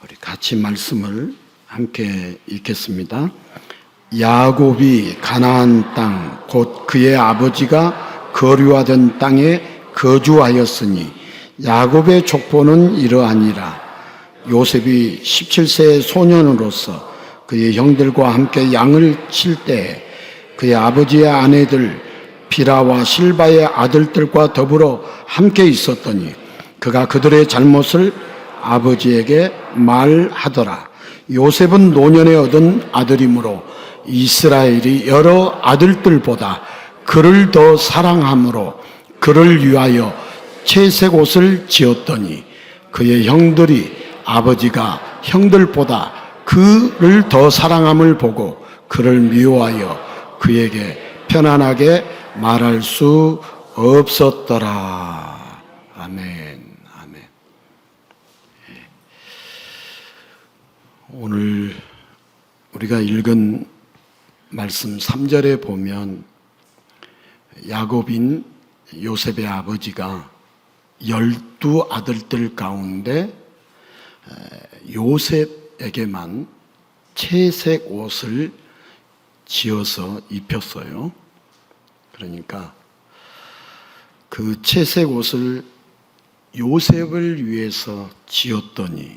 우리 같이 말씀을 함께 읽겠습니다. 야곱이 가나안 땅 곧 그의 아버지가 거류하던 땅에 거주하였으니 야곱의 족보는 이러하니라. 요셉이 17세의 소년으로서 그의 형들과 함께 양을 칠 때에 그의 아버지의 아내들 비라와 실바의 아들들과 더불어 함께 있었더니 그가 그들의 잘못을 아버지에게 말하더라. 요셉은 노년에 얻은 아들이므로 이스라엘이 여러 아들들보다 그를 더 사랑함으로 그를 위하여 채색 옷을 지었더니 그의 형들이 아버지가 형들보다 그를 더 사랑함을 보고 그를 미워하여 그에게 편안하게 말할 수 없었더라. 아멘. 아멘. 오늘 우리가 읽은 말씀 3절에 보면 야곱인 요셉의 아버지가 12 아들들 가운데 요셉에게만 채색 옷을 지어서 입혔어요. 그러니까 그 채색 옷을 요셉을 위해서 지었더니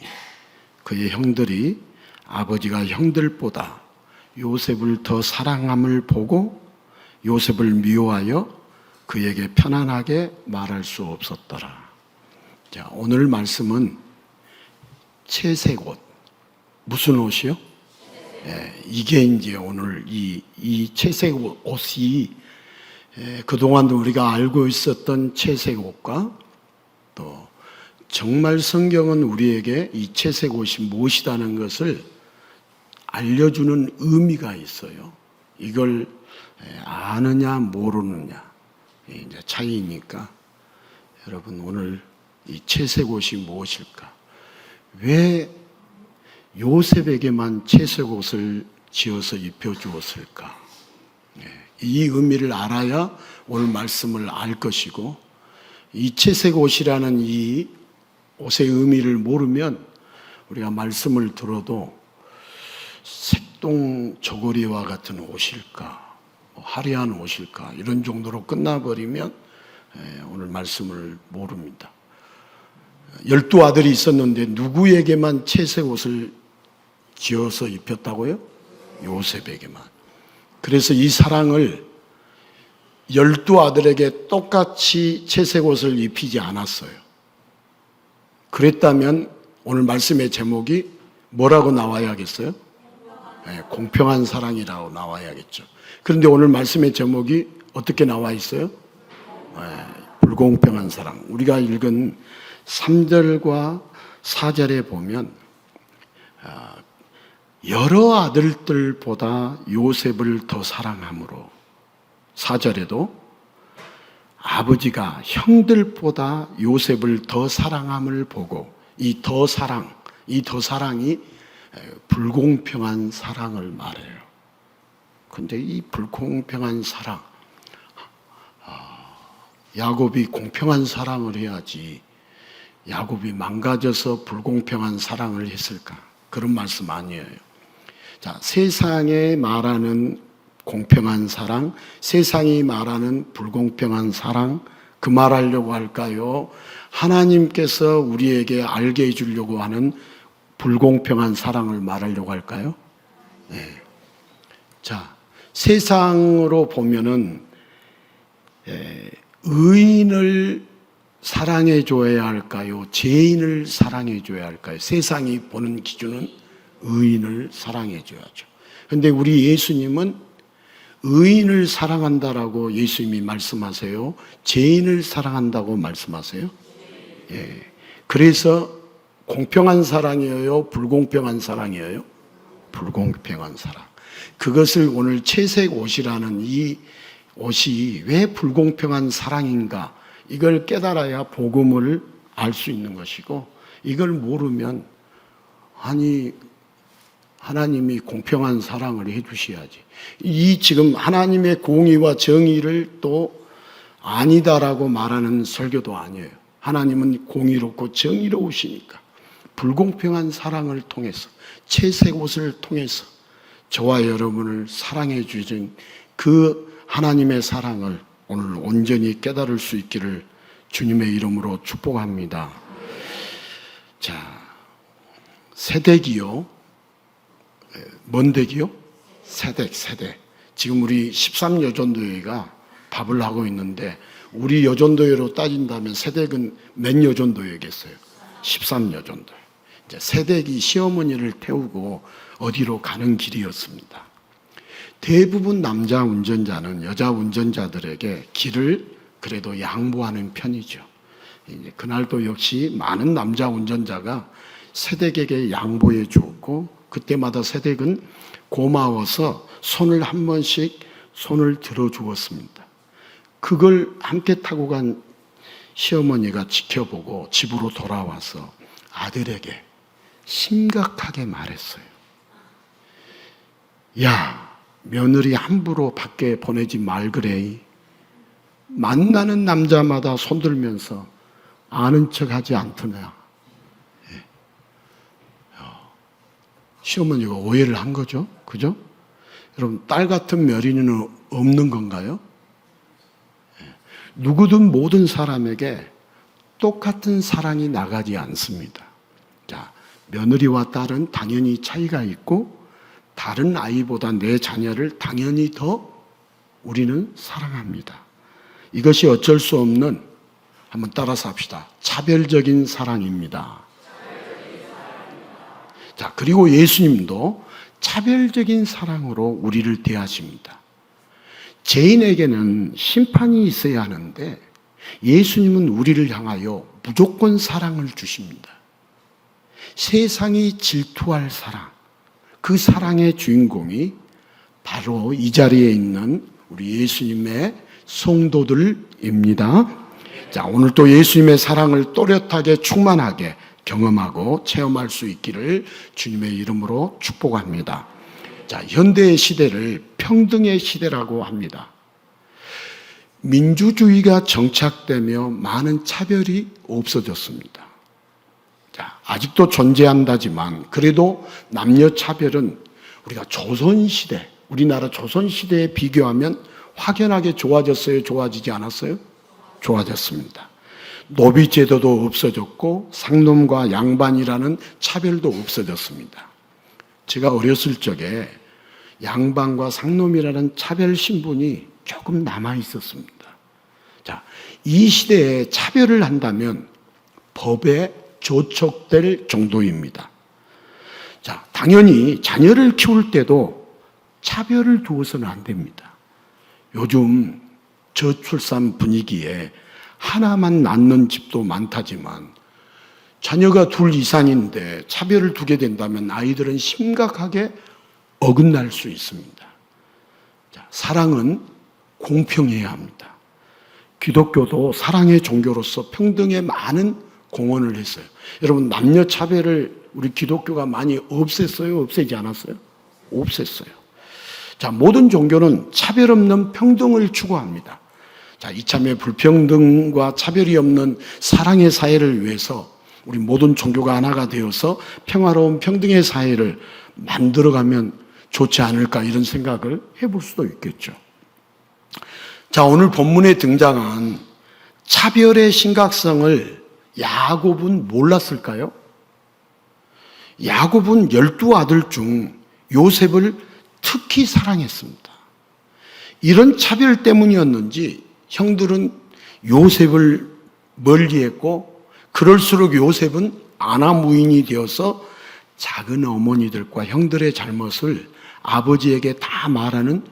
그의 형들이 아버지가 형들보다 요셉을 더 사랑함을 보고 요셉을 미워하여 그에게 편안하게 말할 수 없었더라. 자, 오늘 말씀은 채색 옷. 무슨 옷이요? 이게 이제 오늘 이 채색 옷이 그동안 우리가 알고 있었던 채색 옷과 또 정말 성경은 우리에게 이 채색 옷이 무엇이라는 것을 알려주는 의미가 있어요. 이걸 아느냐 모르느냐 이제 차이니까 여러분 오늘 이 채색 옷이 무엇일까? 왜 요셉에게만 채색 옷을 지어서 입혀주었을까? 이 의미를 알아야 오늘 말씀을 알 것이고 이 채색 옷이라는 이 옷의 의미를 모르면 우리가 말씀을 들어도 색동 저고리와 같은 옷일까? 화려한 옷일까? 이런 정도로 끝나버리면 오늘 말씀을 모릅니다. 12 아들이 있었는데 누구에게만 채색 옷을 지어서 입혔다고요? 요셉에게만. 그래서 이 사랑을 12 아들에게 똑같이 채색 옷을 입히지 않았어요. 그랬다면 오늘 말씀의 제목이 뭐라고 나와야겠어요? 공평한 사랑이라고 나와야겠죠. 그런데 오늘 말씀의 제목이 어떻게 나와 있어요? 불공평한 사랑. 우리가 읽은 3절과 4절에 보면 여러 아들들보다 요셉을 더 사랑함으로 4절에도 아버지가 형들보다 요셉을 더 사랑함을 보고 이 더 사랑이 불공평한 사랑을 말해요. 그런데 이 불공평한 사랑, 야곱이 공평한 사랑을 해야지 야곱이 망가져서 불공평한 사랑을 했을까? 그런 말씀 아니에요. 자, 세상에 말하는 공평한 사랑, 세상이 말하는 불공평한 사랑, 그 말하려고 할까요? 하나님께서 우리에게 알게 해주려고 하는 불공평한 사랑을 말하려고 할까요? 네. 자, 세상으로 보면은 의인을 사랑해 줘야 할까요? 죄인을 사랑해 줘야 할까요? 세상이 보는 기준은 의인을 사랑해 줘야죠. 그런데 우리 예수님은 의인을 사랑한다라고 예수님이 말씀하세요? 죄인을 사랑한다고 말씀하세요? 예. 그래서 공평한 사랑이에요? 불공평한 사랑이에요? 불공평한 사랑. 그것을 오늘 채색 옷이라는 이 옷이 왜 불공평한 사랑인가? 이걸 깨달아야 복음을 알 수 있는 것이고 이걸 모르면 아니 하나님이 공평한 사랑을 해주셔야지. 이 지금 하나님의 공의와 정의를 또 아니다라고 말하는 설교도 아니에요. 하나님은 공의롭고 정의로우시니까 불공평한 사랑을 통해서, 채색 옷을 통해서 저와 여러분을 사랑해 주신 그 하나님의 사랑을 오늘 온전히 깨달을 수 있기를 주님의 이름으로 축복합니다. 자, 새댁이요. 뭔 댁이요? 새댁. 지금 우리 13여전도회가 밥을 하고 있는데, 우리 여전도회로 따진다면 새댁은 몇 여전도회겠어요? 13여전도회. 이제 새댁이 시어머니를 태우고 어디로 가는 길이었습니다. 대부분 남자 운전자는 여자 운전자들에게 길을 그래도 양보하는 편이죠. 그날도 역시 많은 남자 운전자가 새댁에게 양보해 주었고, 그때마다 새댁은 고마워서 손을 한 번씩 손을 들어 주었습니다. 그걸 함께 타고 간 시어머니가 지켜보고 집으로 돌아와서 아들에게 심각하게 말했어요. 야, 며느리 함부로 밖에 보내지 말그래. 만나는 남자마다 손들면서 아는 척하지 않더냐. 시어머니가 오해를 한 거죠. 그죠? 여러분, 딸 같은 며느리는 없는 건가요? 누구든 모든 사람에게 똑같은 사랑이 나가지 않습니다. 자, 며느리와 딸은 당연히 차이가 있고, 다른 아이보다 내 자녀를 당연히 더 우리는 사랑합니다. 이것이 어쩔 수 없는, 한번 따라서 합시다. 차별적인 사랑입니다. 자, 그리고 예수님도 차별적인 사랑으로 우리를 대하십니다. 죄인에게는 심판이 있어야 하는데 예수님은 우리를 향하여 무조건 사랑을 주십니다. 세상이 질투할 사랑, 그 사랑의 주인공이 바로 이 자리에 있는 우리 예수님의 성도들입니다. 자, 오늘 또 예수님의 사랑을 또렷하게 충만하게 경험하고 체험할 수 있기를 주님의 이름으로 축복합니다. 자, 현대의 시대를 평등의 시대라고 합니다. 민주주의가 정착되며 많은 차별이 없어졌습니다. 자, 아직도 존재한다지만 그래도 남녀 차별은 우리가 조선시대, 우리나라 조선시대에 비교하면 확연하게 좋아졌어요? 좋아지지 않았어요? 좋아졌습니다. 노비제도도 없어졌고 상놈과 양반이라는 차별도 없어졌습니다. 제가 어렸을 적에 양반과 상놈이라는 차별 신분이 조금 남아 있었습니다. 자, 이 시대에 차별을 한다면 법에 저촉될 정도입니다. 자, 당연히 자녀를 키울 때도 차별을 두어서는 안 됩니다. 요즘 저출산 분위기에 하나만 낳는 집도 많다지만 자녀가 둘 이상인데 차별을 두게 된다면 아이들은 심각하게 어긋날 수 있습니다. 자, 사랑은 공평해야 합니다. 기독교도 사랑의 종교로서 평등에 많은 공헌을 했어요. 여러분, 남녀 차별을 우리 기독교가 많이 없앴어요? 없애지 않았어요? 없앴어요. 자, 모든 종교는 차별 없는 평등을 추구합니다. 자, 이참에 불평등과 차별이 없는 사랑의 사회를 위해서 우리 모든 종교가 하나가 되어서 평화로운 평등의 사회를 만들어가면 좋지 않을까, 이런 생각을 해볼 수도 있겠죠. 자, 오늘 본문에 등장한 차별의 심각성을 야곱은 몰랐을까요? 야곱은 12아들 중 요셉을 특히 사랑했습니다. 이런 차별 때문이었는지 형들은 요셉을 멀리했고, 그럴수록 요셉은 아나무인이 되어서 작은 어머니들과 형들의 잘못을 아버지에게 다 말하는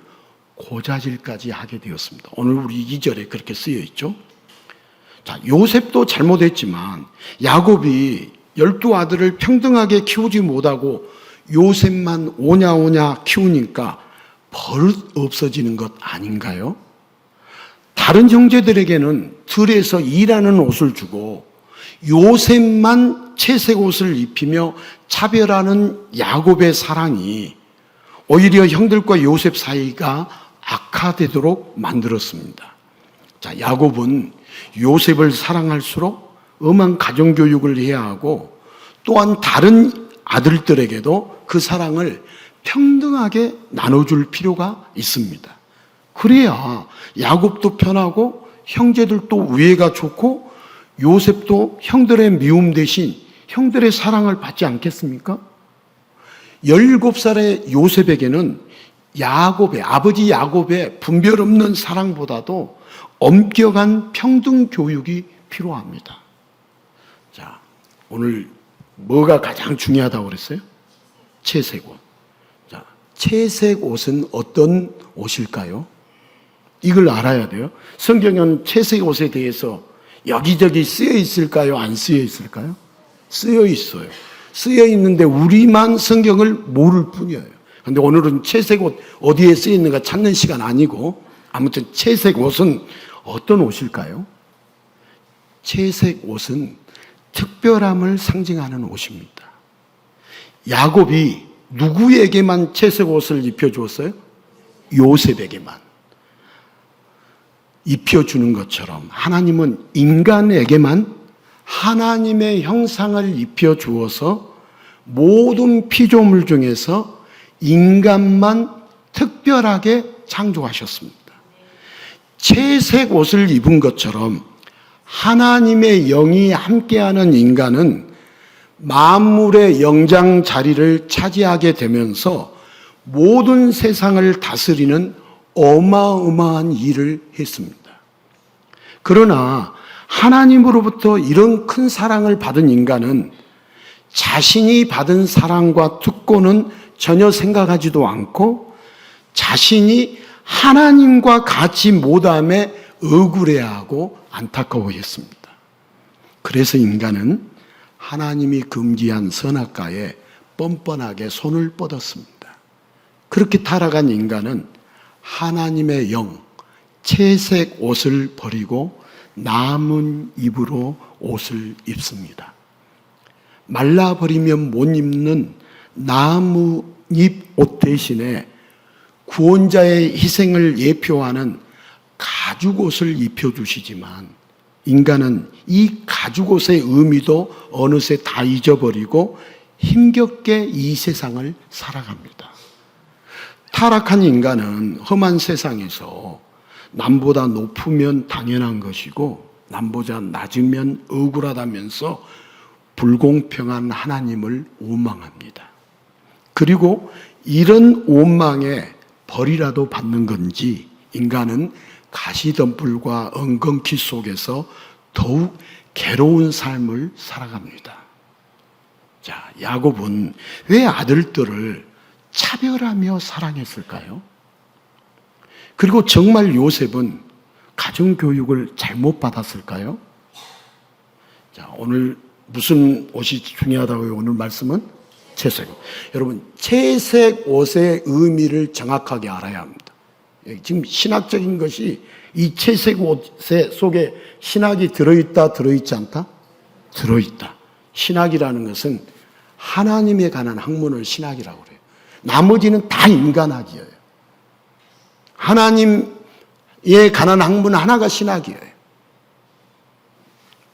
고자질까지 하게 되었습니다. 오늘 우리 2절에 그렇게 쓰여 있죠. 자, 요셉도 잘못했지만 야곱이 12아들을 평등하게 키우지 못하고 요셉만 오냐오냐 키우니까 버릇 없어지는 것 아닌가요? 다른 형제들에게는 들에서 일하는 옷을 주고 요셉만 채색 옷을 입히며 차별하는 야곱의 사랑이 오히려 형들과 요셉 사이가 악화되도록 만들었습니다. 자, 야곱은 요셉을 사랑할수록 엄한 가정교육을 해야 하고 또한 다른 아들들에게도 그 사랑을 평등하게 나눠줄 필요가 있습니다. 그래야 야곱도 편하고 형제들도 우애가 좋고 요셉도 형들의 미움 대신 형들의 사랑을 받지 않겠습니까? 17살의 요셉에게는 아버지 야곱의 분별 없는 사랑보다도 엄격한 평등 교육이 필요합니다. 자, 오늘 뭐가 가장 중요하다고 그랬어요? 채색 옷. 자, 채색 옷은 어떤 옷일까요? 이걸 알아야 돼요. 성경은 채색 옷에 대해서 여기저기 쓰여 있을까요? 안 쓰여 있을까요? 쓰여 있어요. 쓰여 있는데 우리만 성경을 모를 뿐이에요. 근데 오늘은 채색 옷 어디에 쓰여 있는가 찾는 시간 아니고, 아무튼 채색 옷은 어떤 옷일까요? 채색 옷은 특별함을 상징하는 옷입니다. 야곱이 누구에게만 채색 옷을 입혀주었어요? 요셉에게만. 입혀주는 것처럼 하나님은 인간에게만 하나님의 형상을 입혀주어서 모든 피조물 중에서 인간만 특별하게 창조하셨습니다. 채색 옷을 입은 것처럼 하나님의 영이 함께하는 인간은 만물의 영장 자리를 차지하게 되면서 모든 세상을 다스리는 어마어마한 일을 했습니다. 그러나 하나님으로부터 이런 큰 사랑을 받은 인간은 자신이 받은 사랑과 특권은 전혀 생각하지도 않고 자신이 하나님과 같이 못함에 억울해하고 안타까워했습니다. 그래서 인간은 하나님이 금지한 선악과에 뻔뻔하게 손을 뻗었습니다. 그렇게 타락한 인간은 하나님의 영, 채색 옷을 버리고 남은 입으로 옷을 입습니다. 말라버리면 못 입는 나뭇잎 옷 대신에 구원자의 희생을 예표하는 가죽옷을 입혀주시지만 인간은 이 가죽옷의 의미도 어느새 다 잊어버리고 힘겹게 이 세상을 살아갑니다. 타락한 인간은 험한 세상에서 남보다 높으면 당연한 것이고 남보다 낮으면 억울하다면서 불공평한 하나님을 원망합니다. 그리고 이런 원망에 벌이라도 받는 건지 인간은 가시덤불과 엉겅퀴 속에서 더욱 괴로운 삶을 살아갑니다. 자, 야곱은 왜 아들들을 차별하며 사랑했을까요? 그리고 정말 요셉은 가정교육을 잘못 받았을까요? 자, 오늘 무슨 옷이 중요하다고요? 오늘 말씀은 채색 옷. 여러분, 채색 옷의 의미를 정확하게 알아야 합니다. 지금 신학적인 것이 이 채색 옷 속에 신학이 들어있다, 들어있지 않다? 들어있다. 신학이라는 것은 하나님에 관한 학문을 신학이라고 그래요. 나머지는 다 인간학이에요. 하나님에 관한 학문 하나가 신학이에요.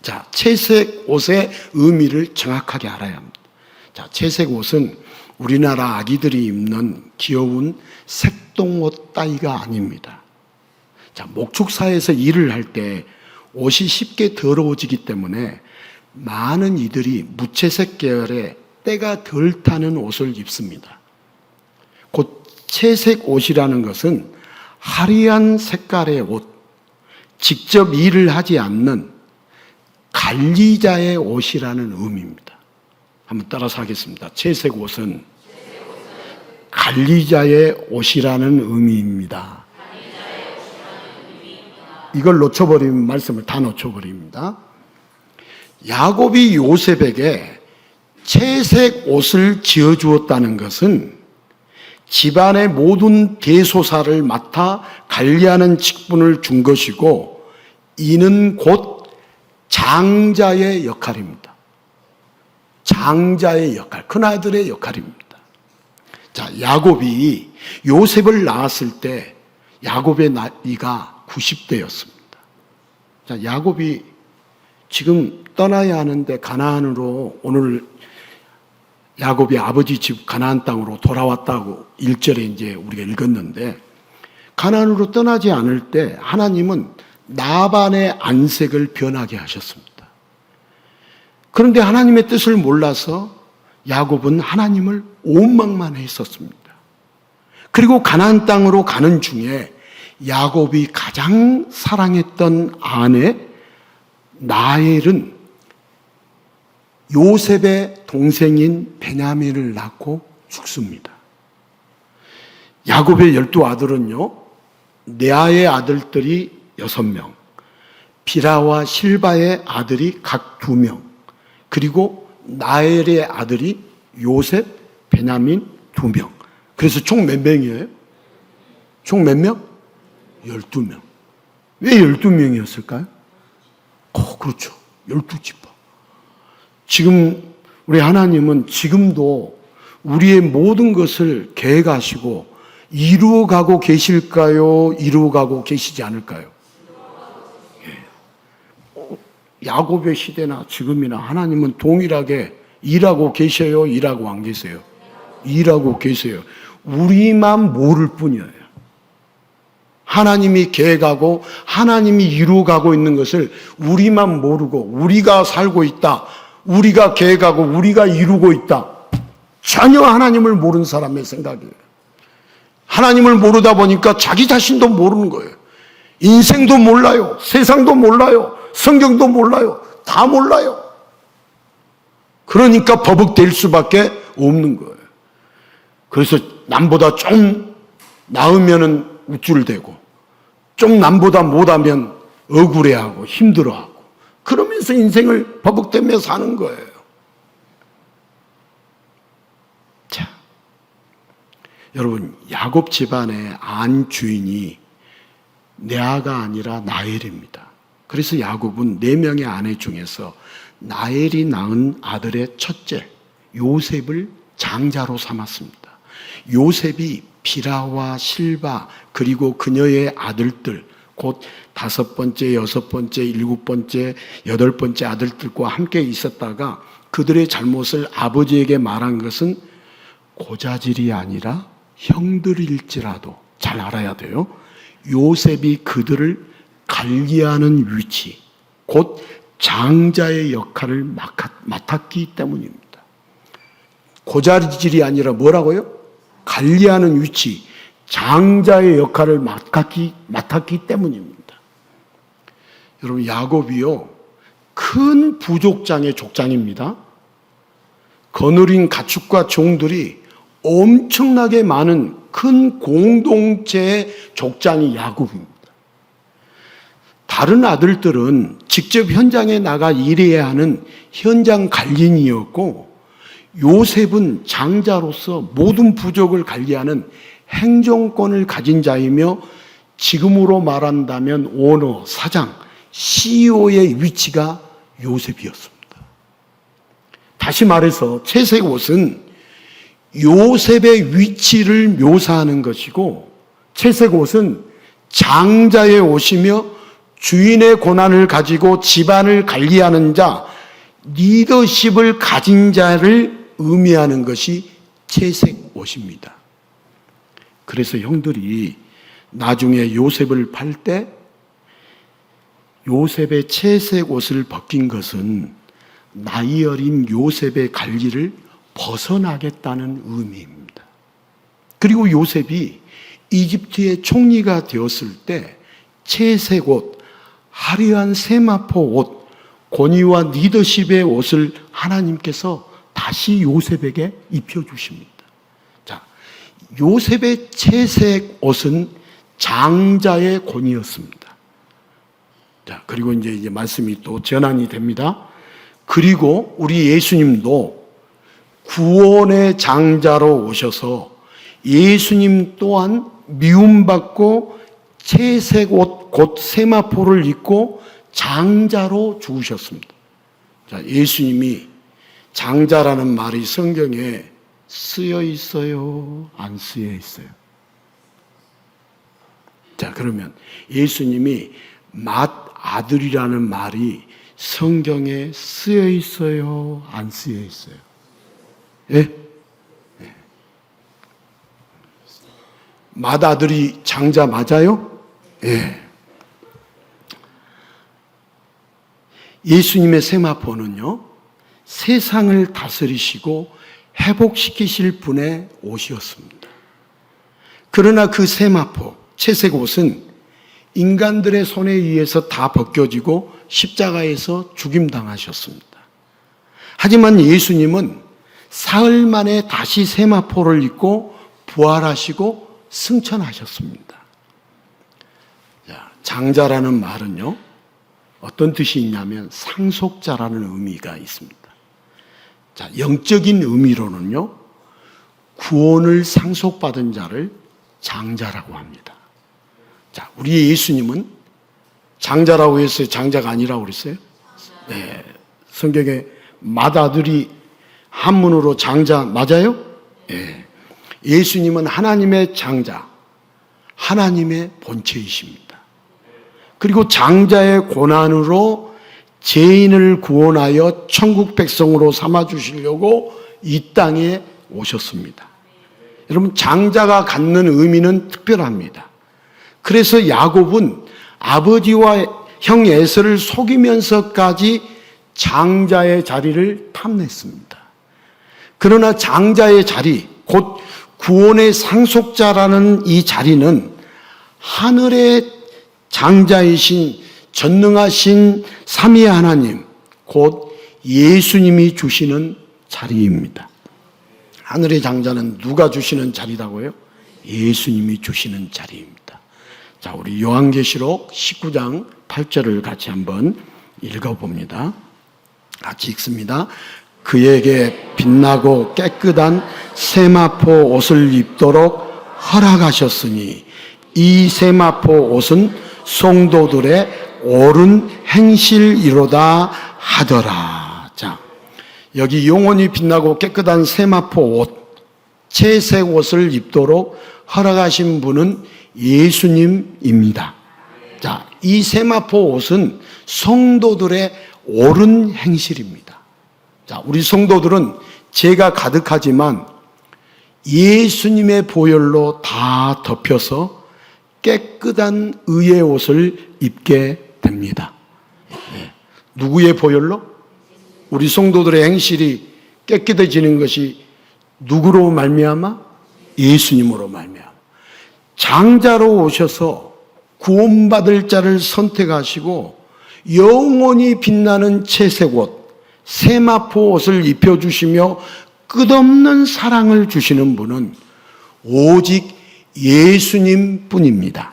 자, 채색 옷의 의미를 정확하게 알아야 합니다. 자, 채색 옷은 우리나라 아기들이 입는 귀여운 색동옷 따위가 아닙니다. 자, 목축사에서 일을 할 때 옷이 쉽게 더러워지기 때문에 많은 이들이 무채색 계열의 때가 덜 타는 옷을 입습니다. 곧 채색 옷이라는 것은 화려한 색깔의 옷, 직접 일을 하지 않는 관리자의 옷이라는 의미입니다. 한번 따라서 하겠습니다. 채색 옷은 관리자의 옷이라는 의미입니다. 이걸 놓쳐버리면 말씀을 다 놓쳐버립니다. 야곱이 요셉에게 채색 옷을 지어주었다는 것은 집안의 모든 대소사를 맡아 관리하는 직분을 준 것이고 이는 곧 장자의 역할입니다. 장자의 역할, 큰아들의 역할입니다. 자, 야곱이 요셉을 낳았을 때 야곱의 나이가 90대였습니다. 자, 야곱이 지금 떠나야 하는데 가나안으로 오늘 야곱이 아버지 집 가나안 땅으로 돌아왔다고 1절에 이제 우리가 읽었는데, 가나안으로 떠나지 않을 때 하나님은 나반의 안색을 변하게 하셨습니다. 그런데 하나님의 뜻을 몰라서 야곱은 하나님을 원망만 했었습니다. 그리고 가나안 땅으로 가는 중에 야곱이 가장 사랑했던 아내 라헬은 요셉의 동생인 베냐민을 낳고 죽습니다. 야곱의 12아들은요, 레아의 아들들이 6명, 비라와 실바의 아들이 각 2명, 그리고 라헬의 아들이 요셉, 베냐민 2명. 그래서 총 몇 명이에요? 총 몇 명? 12명. 왜 12명이었을까요? 그렇죠. 12지파. 지금 우리 하나님은 지금도 우리의 모든 것을 계획하시고 이루어가고 계실까요? 이루어가고 계시지 않을까요? 야곱의 시대나 지금이나 하나님은 동일하게 일하고 계셔요? 일하고 안 계세요? 일하고 계세요. 우리만 모를 뿐이에요. 하나님이 계획하고 하나님이 이루어가고 있는 것을 우리만 모르고, 우리가 살고 있다, 우리가 계획하고 우리가 이루고 있다, 전혀 하나님을 모르는 사람의 생각이에요. 하나님을 모르다 보니까 자기 자신도 모르는 거예요. 인생도 몰라요. 세상도 몰라요. 성경도 몰라요. 다 몰라요. 그러니까 버벅댈 수밖에 없는 거예요. 그래서 남보다 좀 나으면은 우쭐대고, 좀 남보다 못하면 억울해하고 힘들어하고, 그러면서 인생을 버벅대며 사는 거예요. 자, 여러분, 야곱 집안의 안 주인이 레아가 아니라 라헬입니다. 그래서 야곱은 4명의 아내 중에서 라헬이 낳은 아들의 첫째 요셉을 장자로 삼았습니다. 요셉이 비라와 실바 그리고 그녀의 아들들, 곧 5번째, 6번째, 7번째, 8번째 아들들과 함께 있었다가 그들의 잘못을 아버지에게 말한 것은 고자질이 아니라 형들일지라도 잘 알아야 돼요. 요셉이 그들을 관리하는 위치, 곧 장자의 역할을 맡았기 때문입니다. 고자질이 아니라 뭐라고요? 관리하는 위치, 장자의 역할을 맡았기 때문입니다. 여러분, 야곱이요, 큰 부족장의 족장입니다. 거느린 가축과 종들이 엄청나게 많은 큰 공동체의 족장이 야곱입니다. 다른 아들들은 직접 현장에 나가 일해야 하는 현장 관리인이었고, 요셉은 장자로서 모든 부족을 관리하는 행정권을 가진 자이며, 지금으로 말한다면 오너, 사장, CEO의 위치가 요셉이었습니다. 다시 말해서 채색옷은 요셉의 위치를 묘사하는 것이고, 채색옷은 장자의 옷이며 주인의 권한을 가지고 집안을 관리하는 자, 리더십을 가진 자를 의미하는 것이 채색옷입니다. 그래서 형들이 나중에 요셉을 팔 때 요셉의 채색옷을 벗긴 것은 나이 어린 요셉의 관리를 벗어나겠다는 의미입니다. 그리고 요셉이 이집트의 총리가 되었을 때 채색옷, 화려한 세마포 옷, 권위와 리더십의 옷을 하나님께서 다시 요셉에게 입혀주십니다. 자, 요셉의 채색 옷은 장자의 권위였습니다. 자, 그리고 이제 말씀이 또 전환이 됩니다. 그리고 우리 예수님도 구원의 장자로 오셔서 예수님 또한 미움받고 채색 옷, 곧 세마포를 입고 장자로 죽으셨습니다. 자, 예수님이 장자라는 말이 성경에 쓰여 있어요? 안 쓰여 있어요? 자, 그러면 예수님이 맏아들이라는 말이 성경에 쓰여 있어요? 안 쓰여 있어요? 예? 맏아들이 장자 맞아요? 예. 예수님의 세마포는요, 세상을 다스리시고 회복시키실 분의 옷이었습니다. 그러나 그 세마포, 채색 옷은 인간들의 손에 의해서 다 벗겨지고 십자가에서 죽임당하셨습니다. 하지만 예수님은 사흘 만에 다시 세마포를 입고 부활하시고 승천하셨습니다. 장자라는 말은요, 어떤 뜻이 있냐면 상속자라는 의미가 있습니다. 자, 영적인 의미로는요, 구원을 상속받은 자를 장자라고 합니다. 자, 우리 예수님은 장자라고 했어요? 장자가 아니라고 그랬어요? 네. 성경에 맏아들이 한문으로 장자 맞아요? 네. 예수님은 하나님의 장자, 하나님의 본체이십니다. 그리고 장자의 고난으로 죄인을 구원하여 천국 백성으로 삼아주시려고 이 땅에 오셨습니다. 여러분, 장자가 갖는 의미는 특별합니다. 그래서 야곱은 아버지와 형 에서를 속이면서까지 장자의 자리를 탐냈습니다. 그러나 장자의 자리, 곧 구원의 상속자라는 이 자리는 하늘의 장자이신 전능하신 삼위 하나님, 곧 예수님이 주시는 자리입니다. 하늘의 장자는 누가 주시는 자리라고요? 예수님이 주시는 자리입니다. 자, 우리 요한계시록 19장 8절을 같이 한번 읽어봅니다. 같이 읽습니다. 그에게 빛나고 깨끗한 세마포 옷을 입도록 허락하셨으니 이 세마포 옷은 성도들의 옳은 행실이로다 하더라. 자, 여기 영원히 빛나고 깨끗한 세마포 옷, 채색 옷을 입도록 허락하신 분은 예수님입니다. 자, 이 세마포 옷은 성도들의 옳은 행실입니다. 자, 우리 성도들은 죄가 가득하지만 예수님의 보혈로 다 덮여서 깨끗한 의의 옷을 입게 됩니다. 네. 누구의 보혈로? 우리 성도들의 행실이 깨끗해지는 것이 누구로 말미암아? 예수님으로 말미암아. 장자로 오셔서 구원받을 자를 선택하시고 영원히 빛나는 채색 옷, 세마포 옷을 입혀주시며 끝없는 사랑을 주시는 분은 오직 예수님 뿐입니다.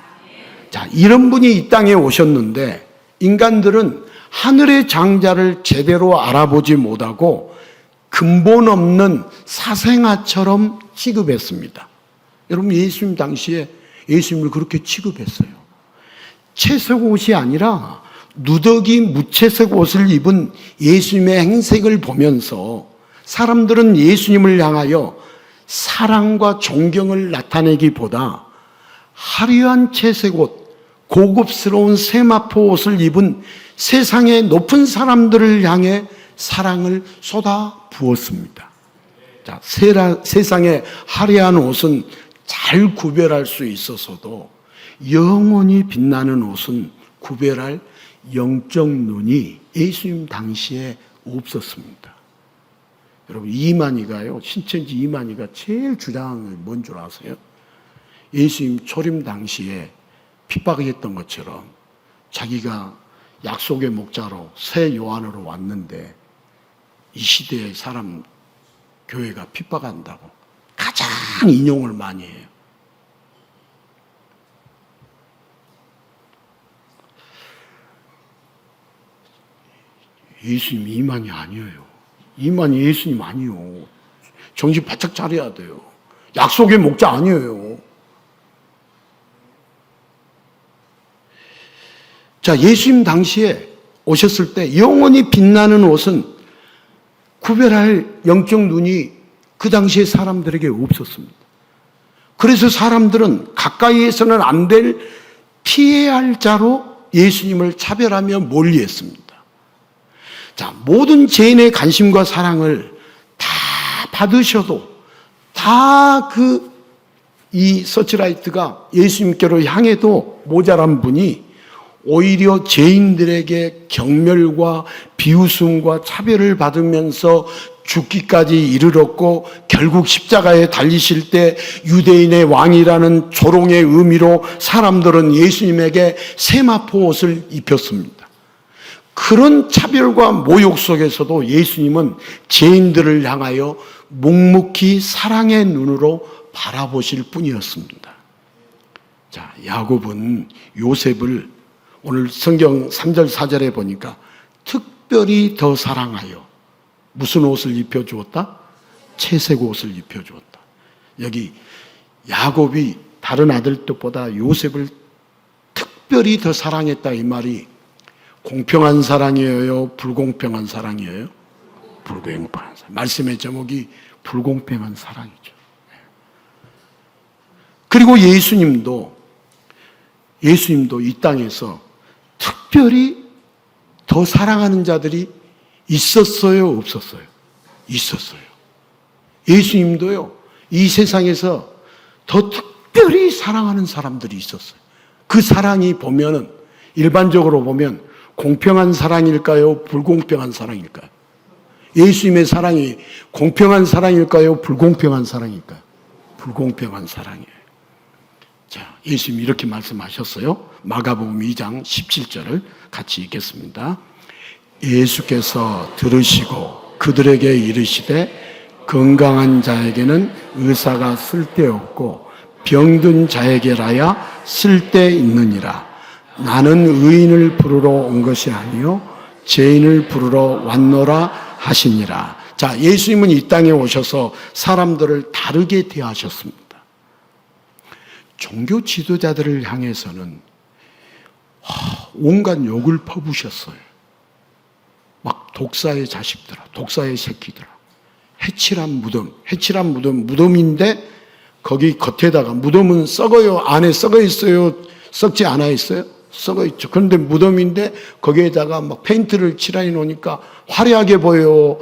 자, 이런 분이 이 땅에 오셨는데 인간들은 하늘의 장자를 제대로 알아보지 못하고 근본 없는 사생아처럼 취급했습니다. 여러분, 예수님 당시에 예수님을 그렇게 취급했어요. 채색 옷이 아니라 누더기 무채색 옷을 입은 예수님의 행색을 보면서 사람들은 예수님을 향하여 사랑과 존경을 나타내기보다 화려한 채색 옷, 고급스러운 세마포 옷을 입은 세상의 높은 사람들을 향해 사랑을 쏟아 부었습니다. 자, 세상의 화려한 옷은 잘 구별할 수 있어서도 영원히 빛나는 옷은 구별할 영적 눈이 예수님 당시에 없었습니다. 여러분, 이만희가요, 신천지 이만희가 제일 주장이 뭔 줄 아세요? 예수님 초림 당시에 핍박했던 것처럼 자기가 약속의 목자로 새 요한으로 왔는데 이 시대의 사람 교회가 핍박한다고 가장 인용을 많이 해요. 예수님 이만희 아니에요. 이만희 예수님 아니에요. 정신 바짝 차려야 돼요. 약속의 목자 아니에요. 자, 예수님 당시에 오셨을 때 영원히 빛나는 옷은 구별할 영적 눈이 그 당시에 사람들에게 없었습니다. 그래서 사람들은 가까이에서는 안 될 피해야 할 자로 예수님을 차별하며 멀리했습니다. 자, 모든 죄인의 관심과 사랑을 다 받으셔도 다 이 서치라이트가 예수님께로 향해도 모자란 분이 오히려 죄인들에게 경멸과 비웃음과 차별을 받으면서 죽기까지 이르렀고 결국 십자가에 달리실 때 유대인의 왕이라는 조롱의 의미로 사람들은 예수님에게 세마포 옷을 입혔습니다. 그런 차별과 모욕 속에서도 예수님은 죄인들을 향하여 묵묵히 사랑의 눈으로 바라보실 뿐이었습니다. 자, 야곱은 요셉을 오늘 성경 3절 4절에 보니까 특별히 더 사랑하여 무슨 옷을 입혀주었다? 채색 옷을 입혀주었다. 여기 야곱이 다른 아들들보다 요셉을 특별히 더 사랑했다, 이 말이 공평한 사랑이에요? 불공평한 사랑이에요? 불공평한 사랑. 말씀의 제목이 불공평한 사랑이죠. 그리고 예수님도 이 땅에서 특별히 더 사랑하는 자들이 있었어요? 없었어요? 있었어요. 예수님도요, 이 세상에서 더 특별히 사랑하는 사람들이 있었어요. 그 사랑이 보면은, 일반적으로 보면 공평한 사랑일까요? 불공평한 사랑일까요? 예수님의 사랑이 공평한 사랑일까요? 불공평한 사랑일까요? 불공평한 사랑이에요. 자, 예수님이 이렇게 말씀하셨어요. 마가복음 2장 17절을 같이 읽겠습니다. 예수께서 들으시고 그들에게 이르시되 건강한 자에게는 의사가 쓸데없고 병든 자에게라야 쓸데있느니라. 나는 의인을 부르러 온 것이 아니요 죄인을 부르러 왔노라 하시니라. 자, 예수님은 이 땅에 오셔서 사람들을 다르게 대하셨습니다. 종교 지도자들을 향해서는 온갖 욕을 퍼부으셨어요. 막 독사의 자식들아, 독사의 새끼들아, 해칠한 무덤, 무덤인데 거기 겉에다가, 무덤은 썩어요? 안에 썩어 있어요? 썩지 않아 있어요? 썩어 있죠. 그런데 무덤인데 거기에다가 막 페인트를 칠해 놓으니까 화려하게 보여요?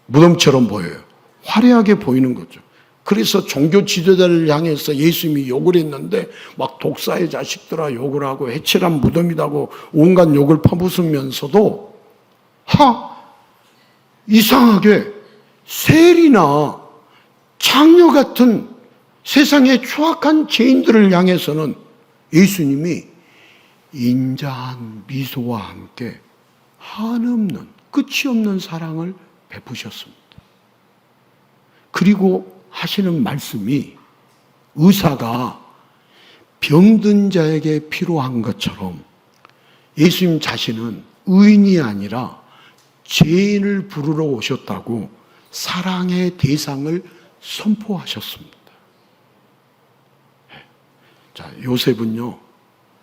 무덤처럼 보여요? 화려하게 보이는 거죠. 그래서 종교 지도자를 향해서 예수님이 욕을 했는데 막 독사의 자식들아 욕을 하고 해칠한 무덤이라고 온갖 욕을 퍼부으면서도 이상하게 세리나 창녀 같은 세상의 추악한 죄인들을 향해서는 예수님이 인자한 미소와 함께 한없는 끝이 없는 사랑을 베푸셨습니다. 그리고 하시는 말씀이 의사가 병든 자에게 필요한 것처럼 예수님 자신은 의인이 아니라 죄인을 부르러 오셨다고 사랑의 대상을 선포하셨습니다. 자, 요셉은요,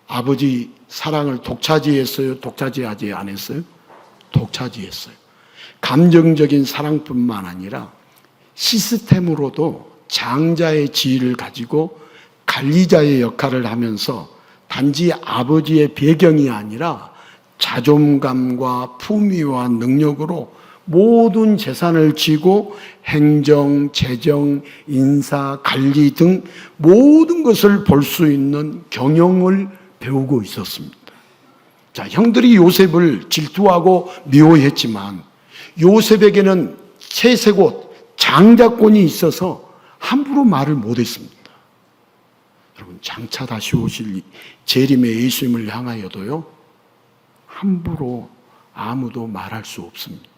아버지 사랑을 독차지했어요? 독차지하지 안 했어요? 독차지했어요. 감정적인 사랑뿐만 아니라 시스템으로도 장자의 지위를 가지고 관리자의 역할을 하면서 단지 아버지의 배경이 아니라 자존감과 품위와 능력으로 모든 재산을 쥐고 행정, 재정, 인사, 관리 등 모든 것을 볼 수 있는 경영을 배우고 있었습니다. 자, 형들이 요셉을 질투하고 미워했지만 요셉에게는 채색옷, 장자권이 있어서 함부로 말을 못했습니다. 여러분, 장차 다시 오실 재림의 예수님을 향하여도요, 함부로 아무도 말할 수 없습니다.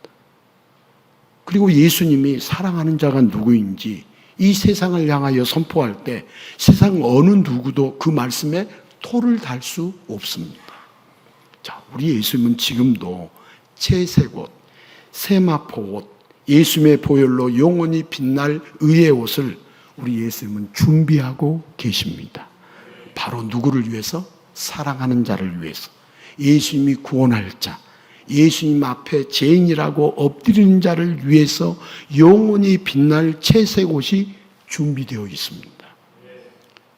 그리고 예수님이 사랑하는 자가 누구인지 이 세상을 향하여 선포할 때 세상 어느 누구도 그 말씀에 토를 달 수 없습니다. 자, 우리 예수님은 지금도 채색옷, 세마포옷, 예수님의 보혈로 영원히 빛날 의의 옷을 우리 예수님은 준비하고 계십니다. 바로 누구를 위해서? 사랑하는 자를 위해서. 예수님이 구원할 자, 예수님 앞에 죄인이라고 엎드리는 자를 위해서 영원히 빛날 채색 옷이 준비되어 있습니다.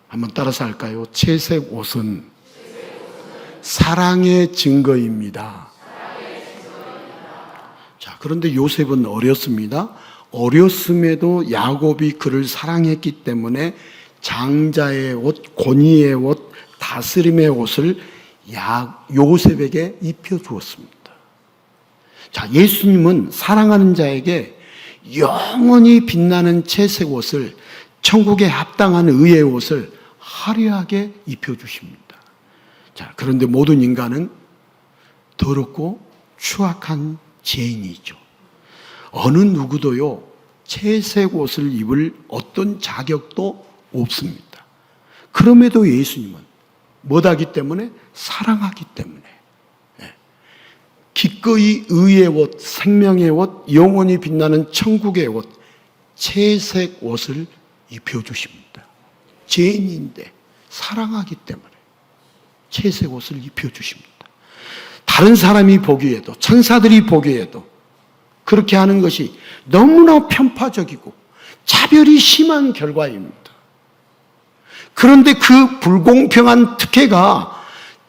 한번 따라서 할까요? 채색 옷은 사랑의 증거입니다. 자, 그런데 요셉은 어렸습니다. 어렸음에도 야곱이 그를 사랑했기 때문에 장자의 옷, 권위의 옷, 다스림의 옷을 요셉에게 입혀주었습니다. 자, 예수님은 사랑하는 자에게 영원히 빛나는 채색 옷을, 천국에 합당한 의의 옷을 화려하게 입혀주십니다. 자, 그런데 모든 인간은 더럽고 추악한 죄인이죠. 어느 누구도요, 채색 옷을 입을 어떤 자격도 없습니다. 그럼에도 예수님은 뭐하기 때문에? 사랑하기 때문에. 기꺼이 의의 옷, 생명의 옷, 영원히 빛나는 천국의 옷, 채색 옷을 입혀주십니다. 죄인인데 사랑하기 때문에 채색 옷을 입혀주십니다. 다른 사람이 보기에도, 천사들이 보기에도 그렇게 하는 것이 너무나 편파적이고 차별이 심한 결과입니다. 그런데 그 불공평한 특혜가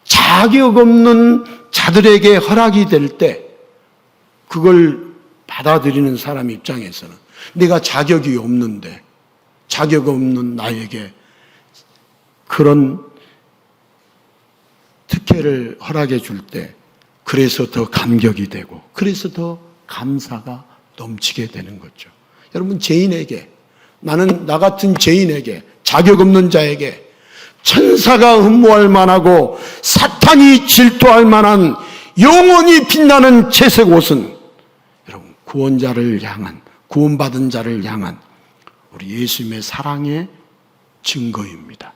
자격 없는 자들에게 허락이 될 때 그걸 받아들이는 사람 입장에서는 내가 자격이 없는데, 자격 없는 나에게 그런 특혜를 허락해 줄 때 그래서 더 감격이 되고 그래서 더 감사가 넘치게 되는 거죠. 여러분, 죄인에게, 나는 나 같은 죄인에게, 자격 없는 자에게 천사가 흠모할 만하고 사탄이 질투할 만한 영원히 빛나는 채색 옷은 여러분, 구원자를 향한, 구원받은 자를 향한 우리 예수님의 사랑의 증거입니다.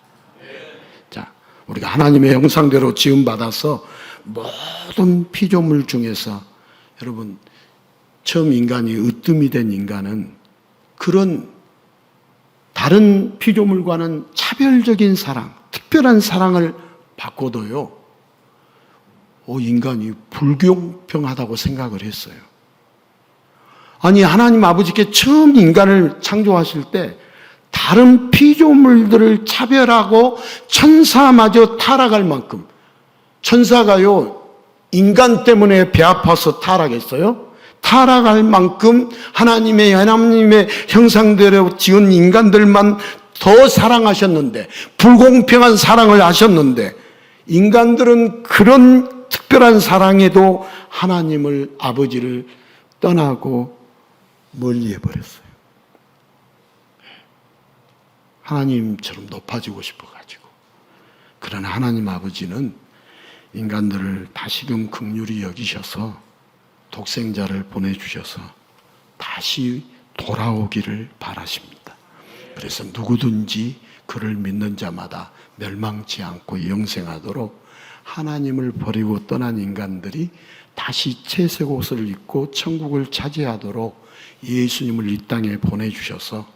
자, 우리가 하나님의 형상대로 지음받아서 모든 피조물 중에서 여러분, 처음 인간이 으뜸이 된 인간은 그런 다른 피조물과는 차별적인 사랑, 특별한 사랑을 받고도요, 인간이 불공평하다고 생각을 했어요. 아니, 하나님 아버지께 처음 인간을 창조하실 때 다른 피조물들을 차별하고 천사마저 타락할 만큼, 천사가요, 인간 때문에 배 아파서 타락했어요? 타락할 만큼 하나님의 형상대로 지은 인간들만 더 사랑하셨는데, 불공평한 사랑을 하셨는데, 인간들은 그런 특별한 사랑에도 하나님을, 아버지를 떠나고 멀리 해버렸어요. 하나님처럼 높아지고 싶어가지고. 그러나 하나님 아버지는 인간들을 다시금 긍휼히 여기셔서 독생자를 보내주셔서 다시 돌아오기를 바라십니다. 그래서 누구든지 그를 믿는 자마다 멸망치 않고 영생하도록 하나님을 버리고 떠난 인간들이 다시 채색 옷을 입고 천국을 차지하도록 예수님을 이 땅에 보내주셔서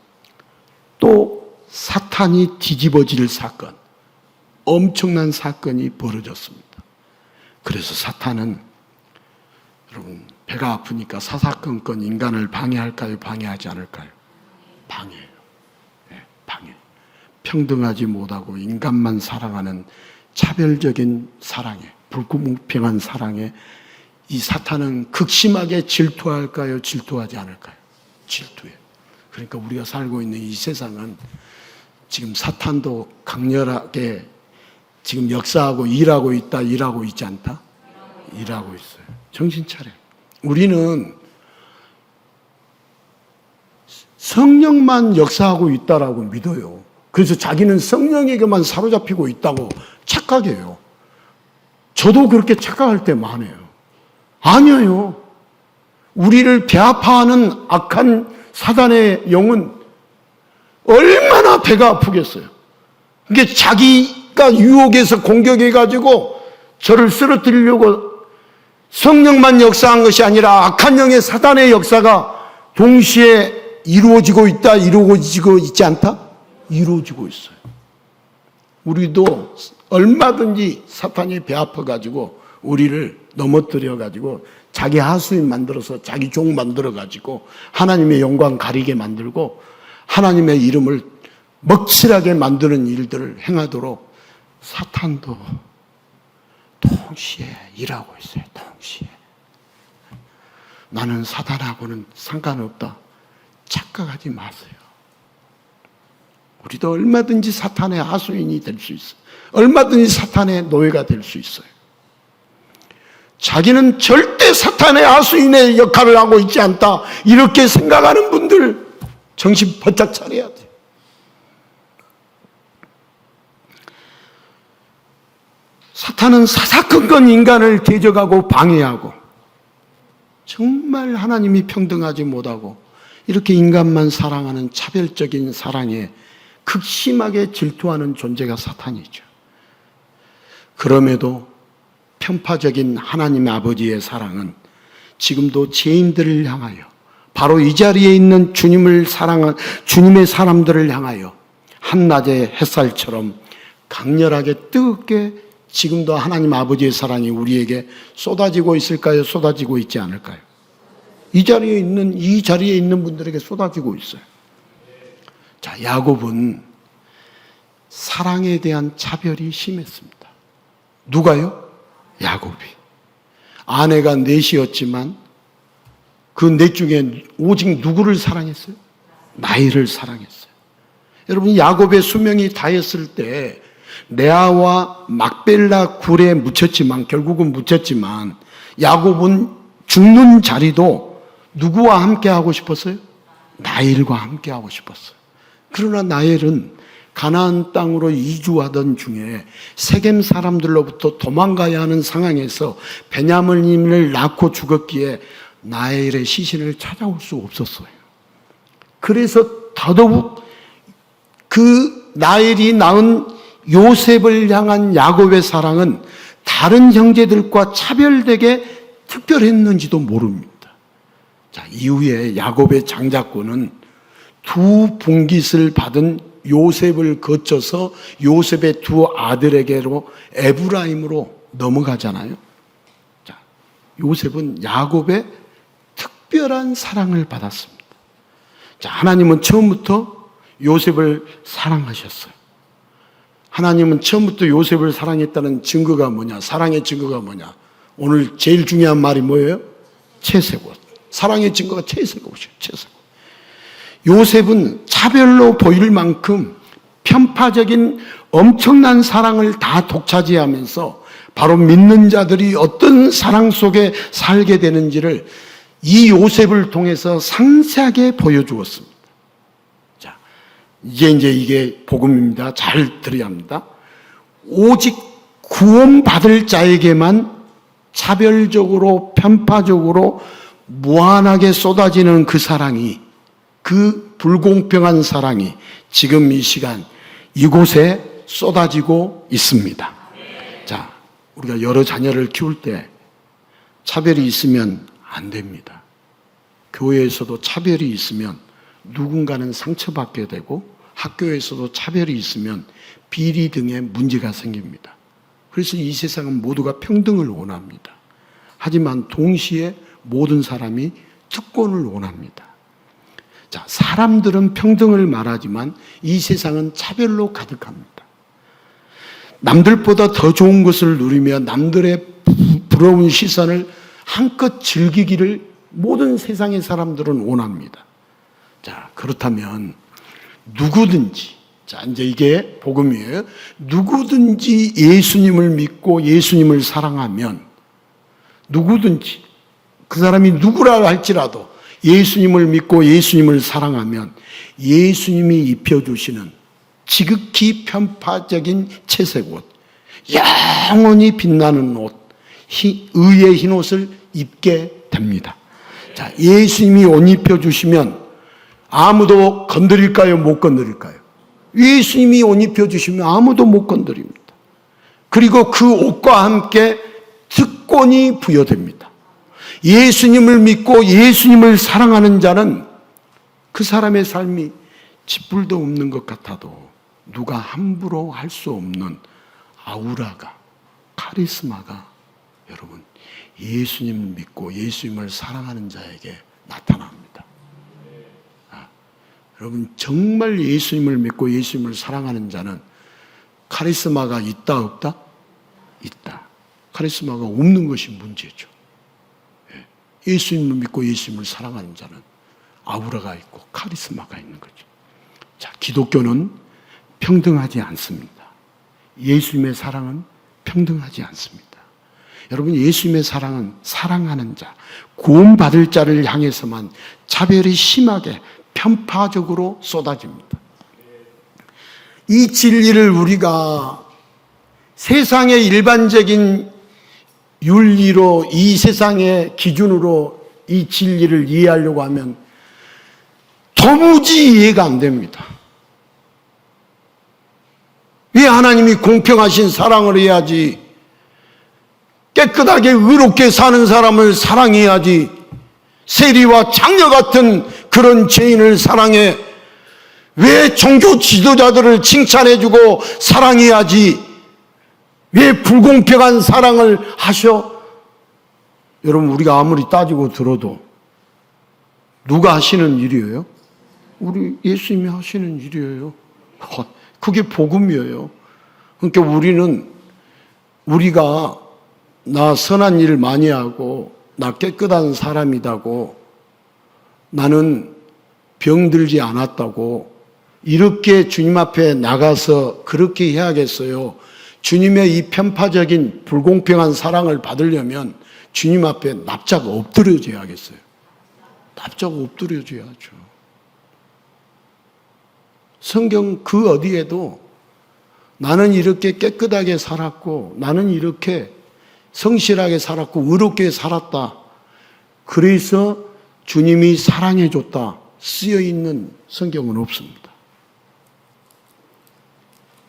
또 사탄이 뒤집어질 사건, 엄청난 사건이 벌어졌습니다. 그래서 사탄은 여러분, 배가 아프니까 사사건건 인간을 방해할까요? 방해하지 않을까요? 방해해요. 네, 방해. 평등하지 못하고 인간만 사랑하는 차별적인 사랑에, 불공평한 사랑에 이 사탄은 극심하게 질투할까요? 질투하지 않을까요? 질투해요. 그러니까 우리가 살고 있는 이 세상은 지금 사탄도 강렬하게 지금 역사하고 일하고 있다, 일하고 있지 않다? 일하고 있어요. 정신 차려. 우리는 성령만 역사하고 있다라고 믿어요. 그래서 자기는 성령에게만 사로잡히고 있다고 착각해요. 저도 그렇게 착각할 때 많아요. 아니에요. 우리를 배아파하는 악한 사단의 영은 얼마나 배가 아프겠어요. 그게 자기가 유혹해서 공격해가지고 저를 쓰러뜨리려고 성령만 역사한 것이 아니라 악한 영의 사단의 역사가 동시에 이루어지고 있다, 이루어지고 있지 않다? 이루어지고 있어요. 우리도 얼마든지 사탄이 배 아파가지고 우리를 넘어뜨려가지고 자기 하수인 만들어서 자기 종 만들어가지고 하나님의 영광 가리게 만들고 하나님의 이름을 먹칠하게 만드는 일들을 행하도록 사탄도 동시에 일하고 있어요. 동시에. 나는 사탄하고는 상관없다. 착각하지 마세요. 우리도 얼마든지 사탄의 하수인이 될 수 있어요. 얼마든지 사탄의 노예가 될 수 있어요. 자기는 절대 사탄의 하수인의 역할을 하고 있지 않다, 이렇게 생각하는 분들 정신 바짝 차려야 돼요. 사탄은 사사건건 인간을 대적하고 방해하고, 정말 하나님이 평등하지 못하고 이렇게 인간만 사랑하는 차별적인 사랑에 극심하게 질투하는 존재가 사탄이죠. 그럼에도 편파적인 하나님 아버지의 사랑은 지금도 죄인들을 향하여, 바로 이 자리에 있는 주님을 사랑한 주님의 사람들을 향하여 한낮의 햇살처럼 강렬하게 뜨겁게 지금도 하나님 아버지의 사랑이 우리에게 쏟아지고 있을까요? 쏟아지고 있지 않을까요? 이 자리에 있는 분들에게 쏟아지고 있어요. 자, 야곱은 사랑에 대한 차별이 심했습니다. 누가요? 야곱이. 아내가 넷이었지만 그 넷 중에 오직 누구를 사랑했어요? 나일을 사랑했어요. 여러분, 야곱의 수명이 다했을 때 레아와 막벨라 굴에 묻혔지만, 결국은 묻혔지만, 야곱은 죽는 자리도 누구와 함께 하고 싶었어요? 나일과 함께 하고 싶었어요. 그러나 나일은 가나안 땅으로 이주하던 중에 세겜 사람들로부터 도망가야 하는 상황에서 베냐민을 낳고 죽었기에 나일의 시신을 찾아올 수 없었어요. 그래서 더더욱 그 나일이 낳은 요셉을 향한 야곱의 사랑은 다른 형제들과 차별되게 특별했는지도 모릅니다. 자, 이후에 야곱의 장자권은 두 봉깃을 받은 요셉을 거쳐서 요셉의 두 아들에게로 에브라임으로 넘어가잖아요. 자, 요셉은 야곱의 특별한 사랑을 받았습니다. 자, 하나님은 처음부터 요셉을 사랑하셨어요. 하나님은 처음부터 요셉을 사랑했다는 증거가 뭐냐? 사랑의 증거가 뭐냐? 오늘 제일 중요한 말이 뭐예요? 채색옷. 사랑의 증거가 채색옷이에요. 채색옷. 요셉은 차별로 보일 만큼 편파적인 엄청난 사랑을 다 독차지하면서 바로 믿는 자들이 어떤 사랑 속에 살게 되는지를 이 요셉을 통해서 상세하게 보여주었습니다. 자, 이제 이게 복음입니다. 잘 들어야 합니다. 오직 구원받을 자에게만 차별적으로 편파적으로 무한하게 쏟아지는 그 사랑이, 그 불공평한 사랑이 지금 이 시간 이곳에 쏟아지고 있습니다. 자, 우리가 여러 자녀를 키울 때 차별이 있으면 안 됩니다. 교회에서도 차별이 있으면 누군가는 상처받게 되고, 학교에서도 차별이 있으면 비리 등의 문제가 생깁니다. 그래서 이 세상은 모두가 평등을 원합니다. 하지만 동시에 모든 사람이 특권을 원합니다. 자, 사람들은 평등을 말하지만 이 세상은 차별로 가득합니다. 남들보다 더 좋은 것을 누리며 남들의 부러운 시선을 한껏 즐기기를 모든 세상의 사람들은 원합니다. 자, 그렇다면 누구든지, 자, 이제 이게 복음이에요. 누구든지 예수님을 믿고 예수님을 사랑하면, 누구든지 그 사람이 누구라 할지라도 예수님을 믿고 예수님을 사랑하면 예수님이 입혀주시는 지극히 편파적인 채색옷, 영원히 빛나는 옷, 의의 흰옷을 입게 됩니다. 자, 예수님이 옷 입혀주시면 아무도 건드릴까요? 못 건드릴까요? 예수님이 옷 입혀주시면 아무도 못 건드립니다. 그리고 그 옷과 함께 특권이 부여됩니다. 예수님을 믿고 예수님을 사랑하는 자는 그 사람의 삶이 짓불도 없는 것 같아도 누가 함부로 할 수 없는 아우라가, 카리스마가 여러분 예수님을 믿고 예수님을 사랑하는 자에게 나타납니다. 여러분, 정말 예수님을 믿고 예수님을 사랑하는 자는 카리스마가 있다 없다? 있다. 카리스마가 없는 것이 문제죠. 예수님을 믿고 예수님을 사랑하는 자는 아우라가 있고 카리스마가 있는 거죠. 자, 기독교는 평등하지 않습니다. 예수님의 사랑은 평등하지 않습니다. 여러분, 예수님의 사랑은 사랑하는 자, 구원받을 자를 향해서만 차별이 심하게 편파적으로 쏟아집니다. 이 진리를 우리가 세상의 일반적인 윤리로, 이 세상의 기준으로 이 진리를 이해하려고 하면 도무지 이해가 안 됩니다. 왜 하나님이 공평하신 사랑을 해야지, 깨끗하게 의롭게 사는 사람을 사랑해야지, 세리와 장녀 같은 그런 죄인을 사랑해, 왜 종교 지도자들을 칭찬해주고 사랑해야지, 왜 불공평한 사랑을 하셔? 여러분, 우리가 아무리 따지고 들어도 누가 하시는 일이에요? 우리 예수님이 하시는 일이에요. 그게 복음이에요. 그러니까 우리가 나 선한 일 많이 하고 나 깨끗한 사람이다고, 나는 병들지 않았다고 이렇게 주님 앞에 나가서 그렇게 해야겠어요. 주님의 이 편파적인 불공평한 사랑을 받으려면 주님 앞에 납작 엎드려져야겠어요. 납작 엎드려져야죠. 성경 그 어디에도 나는 이렇게 깨끗하게 살았고, 나는 이렇게 성실하게 살았고, 의롭게 살았다, 그래서 주님이 사랑해줬다 쓰여 있는 성경은 없습니다.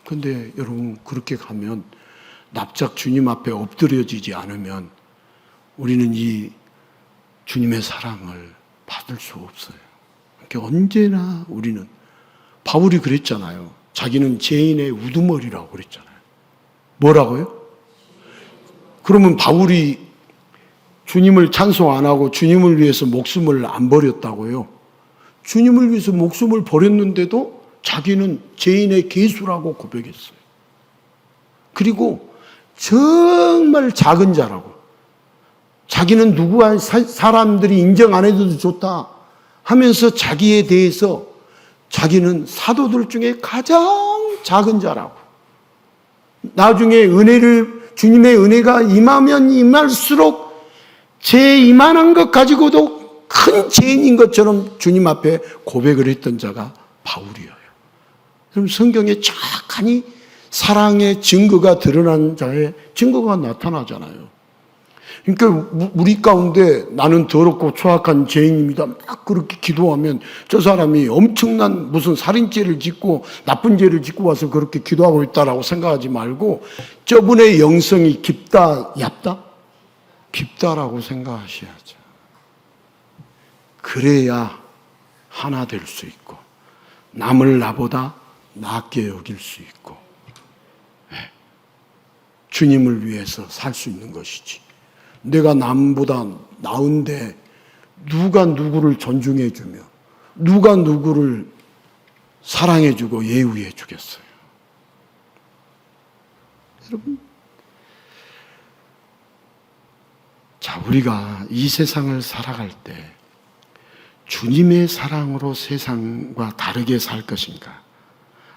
그런데 여러분, 그렇게 가면, 납작 주님 앞에 엎드려지지 않으면 우리는 이 주님의 사랑을 받을 수 없어요. 그러니까 언제나 우리는, 바울이 그랬잖아요. 자기는 죄인의 우두머리라고 그랬잖아요. 뭐라고요? 그러면 바울이 주님을 찬송 안 하고 주님을 위해서 목숨을 안 버렸다고요? 주님을 위해서 목숨을 버렸는데도 자기는 죄인의 괴수라고 고백했어요. 그리고 정말 작은 자라고, 자기는 누구한 사람들이 인정 안 해도 좋다 하면서 자기에 대해서 자기는 사도들 중에 가장 작은 자라고, 나중에 주님의 은혜가 임하면 임할수록 제 이만한 것 가지고도 큰 죄인인 것처럼 주님 앞에 고백을 했던 자가 바울이에요. 그럼 성경에 정확하니 사랑의 증거가 드러난 자의 증거가 나타나잖아요. 그러니까 우리 가운데 나는 더럽고 추악한 죄인입니다 막 그렇게 기도하면 저 사람이 엄청난 무슨 살인죄를 짓고 나쁜 죄를 짓고 와서 그렇게 기도하고 있다라고 생각하지 말고, 저분의 영성이 깊다 얕다? 깊다라고 생각하셔야죠. 그래야 하나 될 수 있고, 남을 나보다 낫게 여길 수 있고, 주님을 위해서 살 수 있는 것이지. 내가 남보다 나은데 누가 누구를 존중해주며 누가 누구를 사랑해주고 예우해주겠어요? 여러분, 자, 우리가 이 세상을 살아갈 때 주님의 사랑으로 세상과 다르게 살 것인가,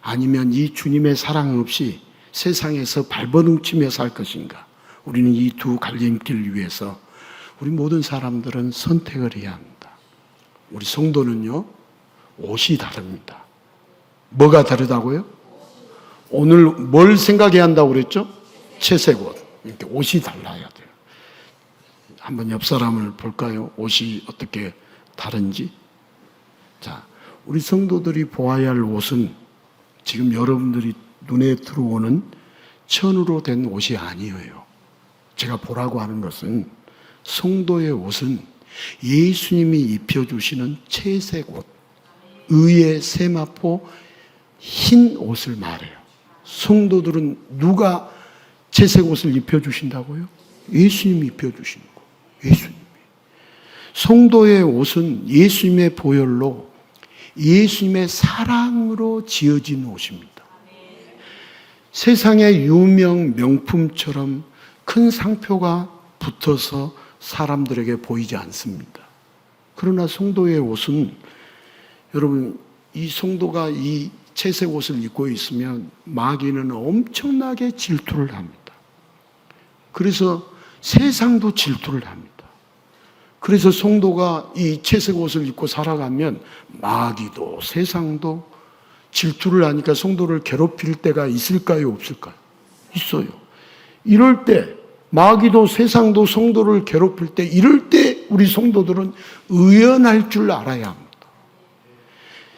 아니면 이 주님의 사랑 없이 세상에서 발버둥치며 살 것인가, 우리는 이 두 갈림길 위해서 우리 모든 사람들은 선택을 해야 합니다. 우리 성도는요, 옷이 다릅니다. 뭐가 다르다고요? 오늘 뭘 생각해야 한다고 그랬죠? 채색 옷. 이렇게 옷이 달라야 돼요. 한번 옆 사람을 볼까요? 옷이 어떻게 다른지. 자, 우리 성도들이 보아야 할 옷은 지금 여러분들이 눈에 들어오는 천으로 된 옷이 아니에요. 제가 보라고 하는 것은, 성도의 옷은 예수님이 입혀주시는 채색 옷, 의의 세마포 흰 옷을 말해요. 성도들은 누가 채색 옷을 입혀주신다고요? 예수님이 입혀주시는 거. 예수님이. 성도의 옷은 예수님의 보혈로, 예수님의 사랑으로 지어진 옷입니다. 세상의 유명 명품처럼 큰 상표가 붙어서 사람들에게 보이지 않습니다. 그러나 성도의 옷은, 여러분, 이 성도가 이 채색 옷을 입고 있으면 마귀는 엄청나게 질투를 합니다. 그래서 세상도 질투를 합니다. 그래서 성도가 이 채색 옷을 입고 살아가면 마귀도 세상도 질투를 하니까 성도를 괴롭힐 때가 있을까요, 없을까요? 있어요. 이럴 때 마귀도 세상도 성도를 괴롭힐 때, 이럴 때 우리 성도들은 의연할 줄 알아야 합니다.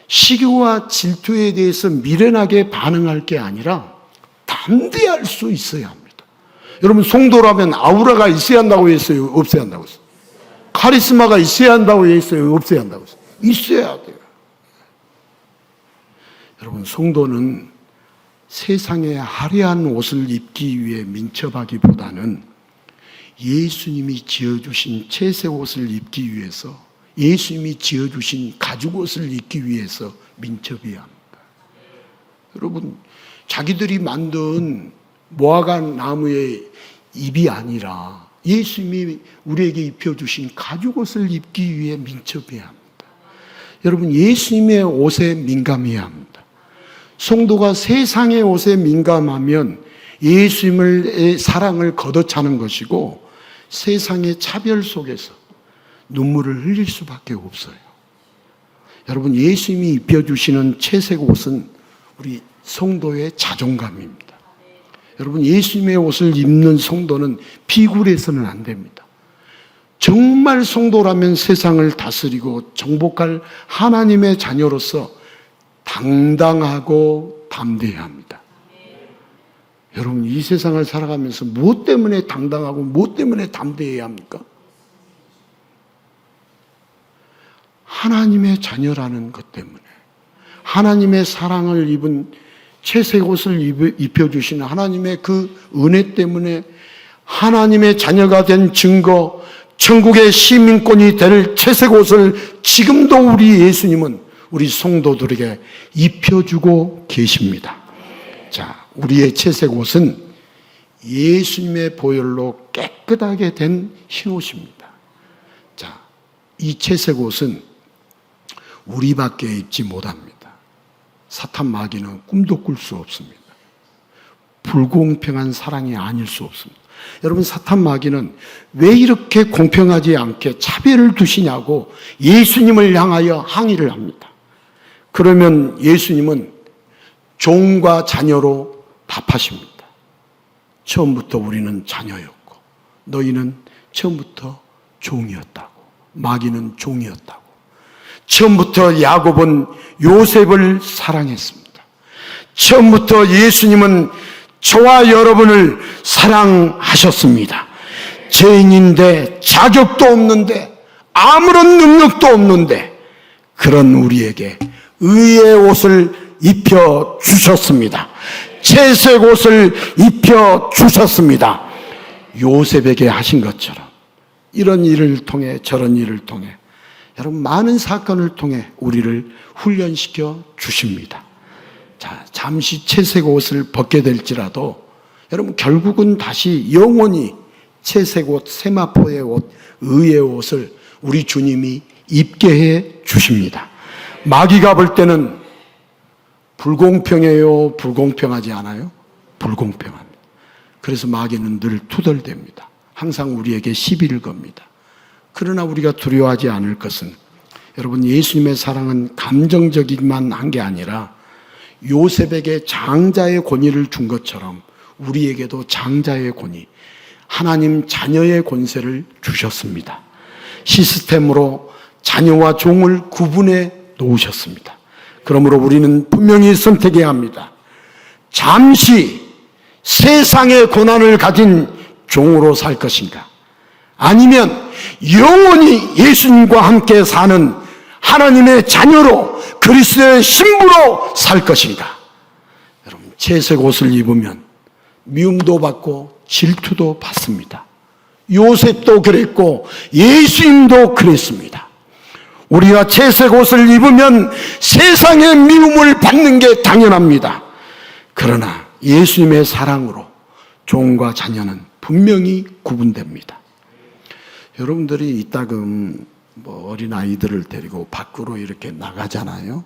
시기와 질투에 대해서 미련하게 반응할 게 아니라 담대할 수 있어야 합니다. 여러분, 성도라면 아우라가 있어야 한다고 했어요, 없어야 한다고 했어요? 카리스마가 있어야 한다고 했어요, 없어야 한다고 했어요? 있어야 돼요. 여러분, 성도는 세상에 화려한 옷을 입기 위해 민첩하기보다는 예수님이 지어주신 채색 옷을 입기 위해서, 예수님이 지어주신 가죽 옷을 입기 위해서 민첩해야 합니다. 여러분, 자기들이 만든 모아가 나무의 잎이 아니라 예수님이 우리에게 입혀주신 가죽 옷을 입기 위해 민첩해야 합니다. 여러분, 예수님의 옷에 민감해야 합니다. 성도가 세상의 옷에 민감하면 예수님의 사랑을 걷어차는 것이고 세상의 차별 속에서 눈물을 흘릴 수밖에 없어요. 여러분, 예수님이 입혀주시는 채색 옷은 우리 성도의 자존감입니다. 여러분, 예수님의 옷을 입는 성도는 비굴해서는 안 됩니다. 정말 성도라면 세상을 다스리고 정복할 하나님의 자녀로서 당당하고 담대해야 합니다. 여러분, 이 세상을 살아가면서 무엇 때문에 당당하고 무엇 때문에 담대해야 합니까? 하나님의 자녀라는 것 때문에, 하나님의 사랑을 입은 채색 옷을 입혀주시는 하나님의 그 은혜 때문에, 하나님의 자녀가 된 증거, 천국의 시민권이 될 채색 옷을 지금도 우리 예수님은 우리 성도들에게 입혀주고 계십니다. 자, 우리의 채색 옷은 예수님의 보혈로 깨끗하게 된 흰옷입니다. 자, 이 채색 옷은 우리밖에 입지 못합니다. 사탄 마귀는 꿈도 꿀 수 없습니다. 불공평한 사랑이 아닐 수 없습니다. 여러분, 사탄 마귀는 왜 이렇게 공평하지 않게 차별을 두시냐고 예수님을 향하여 항의를 합니다. 그러면 예수님은 종과 자녀로 답하십니다. 처음부터 우리는 자녀였고 너희는 처음부터 종이었다고. 마귀는 종이었다고. 처음부터 야곱은 요셉을 사랑했습니다. 처음부터 예수님은 저와 여러분을 사랑하셨습니다. 죄인인데, 자격도 없는데, 아무런 능력도 없는데 그런 우리에게 의의 옷을 입혀 주셨습니다. 채색 옷을 입혀 주셨습니다. 요셉에게 하신 것처럼 이런 일을 통해, 저런 일을 통해, 여러분, 많은 사건을 통해 우리를 훈련시켜 주십니다. 자, 잠시 채색 옷을 벗게 될지라도 여러분, 결국은 다시 영원히 채색 옷, 세마포의 옷, 의의 옷을 우리 주님이 입게 해 주십니다. 마귀가 볼 때는 불공평해요, 불공평하지 않아요? 불공평합니다. 그래서 마귀는 늘 투덜댑니다. 항상 우리에게 시비를 겁니다. 그러나 우리가 두려워하지 않을 것은, 여러분, 예수님의 사랑은 감정적이기만 한 게 아니라 요셉에게 장자의 권위를 준 것처럼 우리에게도 장자의 권위, 하나님 자녀의 권세를 주셨습니다. 시스템으로 자녀와 종을 구분해 놓으셨습니다. 그러므로 우리는 분명히 선택해야 합니다. 잠시 세상의 고난을 가진 종으로 살 것인가, 아니면 영원히 예수님과 함께 사는 하나님의 자녀로 그리스도의 신부로 살 것인가. 여러분, 채색 옷을 입으면 미움도 받고 질투도 받습니다. 요셉도 그랬고 예수님도 그랬습니다. 우리가 채색 옷을 입으면 세상의 미움을 받는 게 당연합니다. 그러나 예수님의 사랑으로 종과 자녀는 분명히 구분됩니다. 여러분들이 이따금 뭐 어린 아이들을 데리고 밖으로 이렇게 나가잖아요.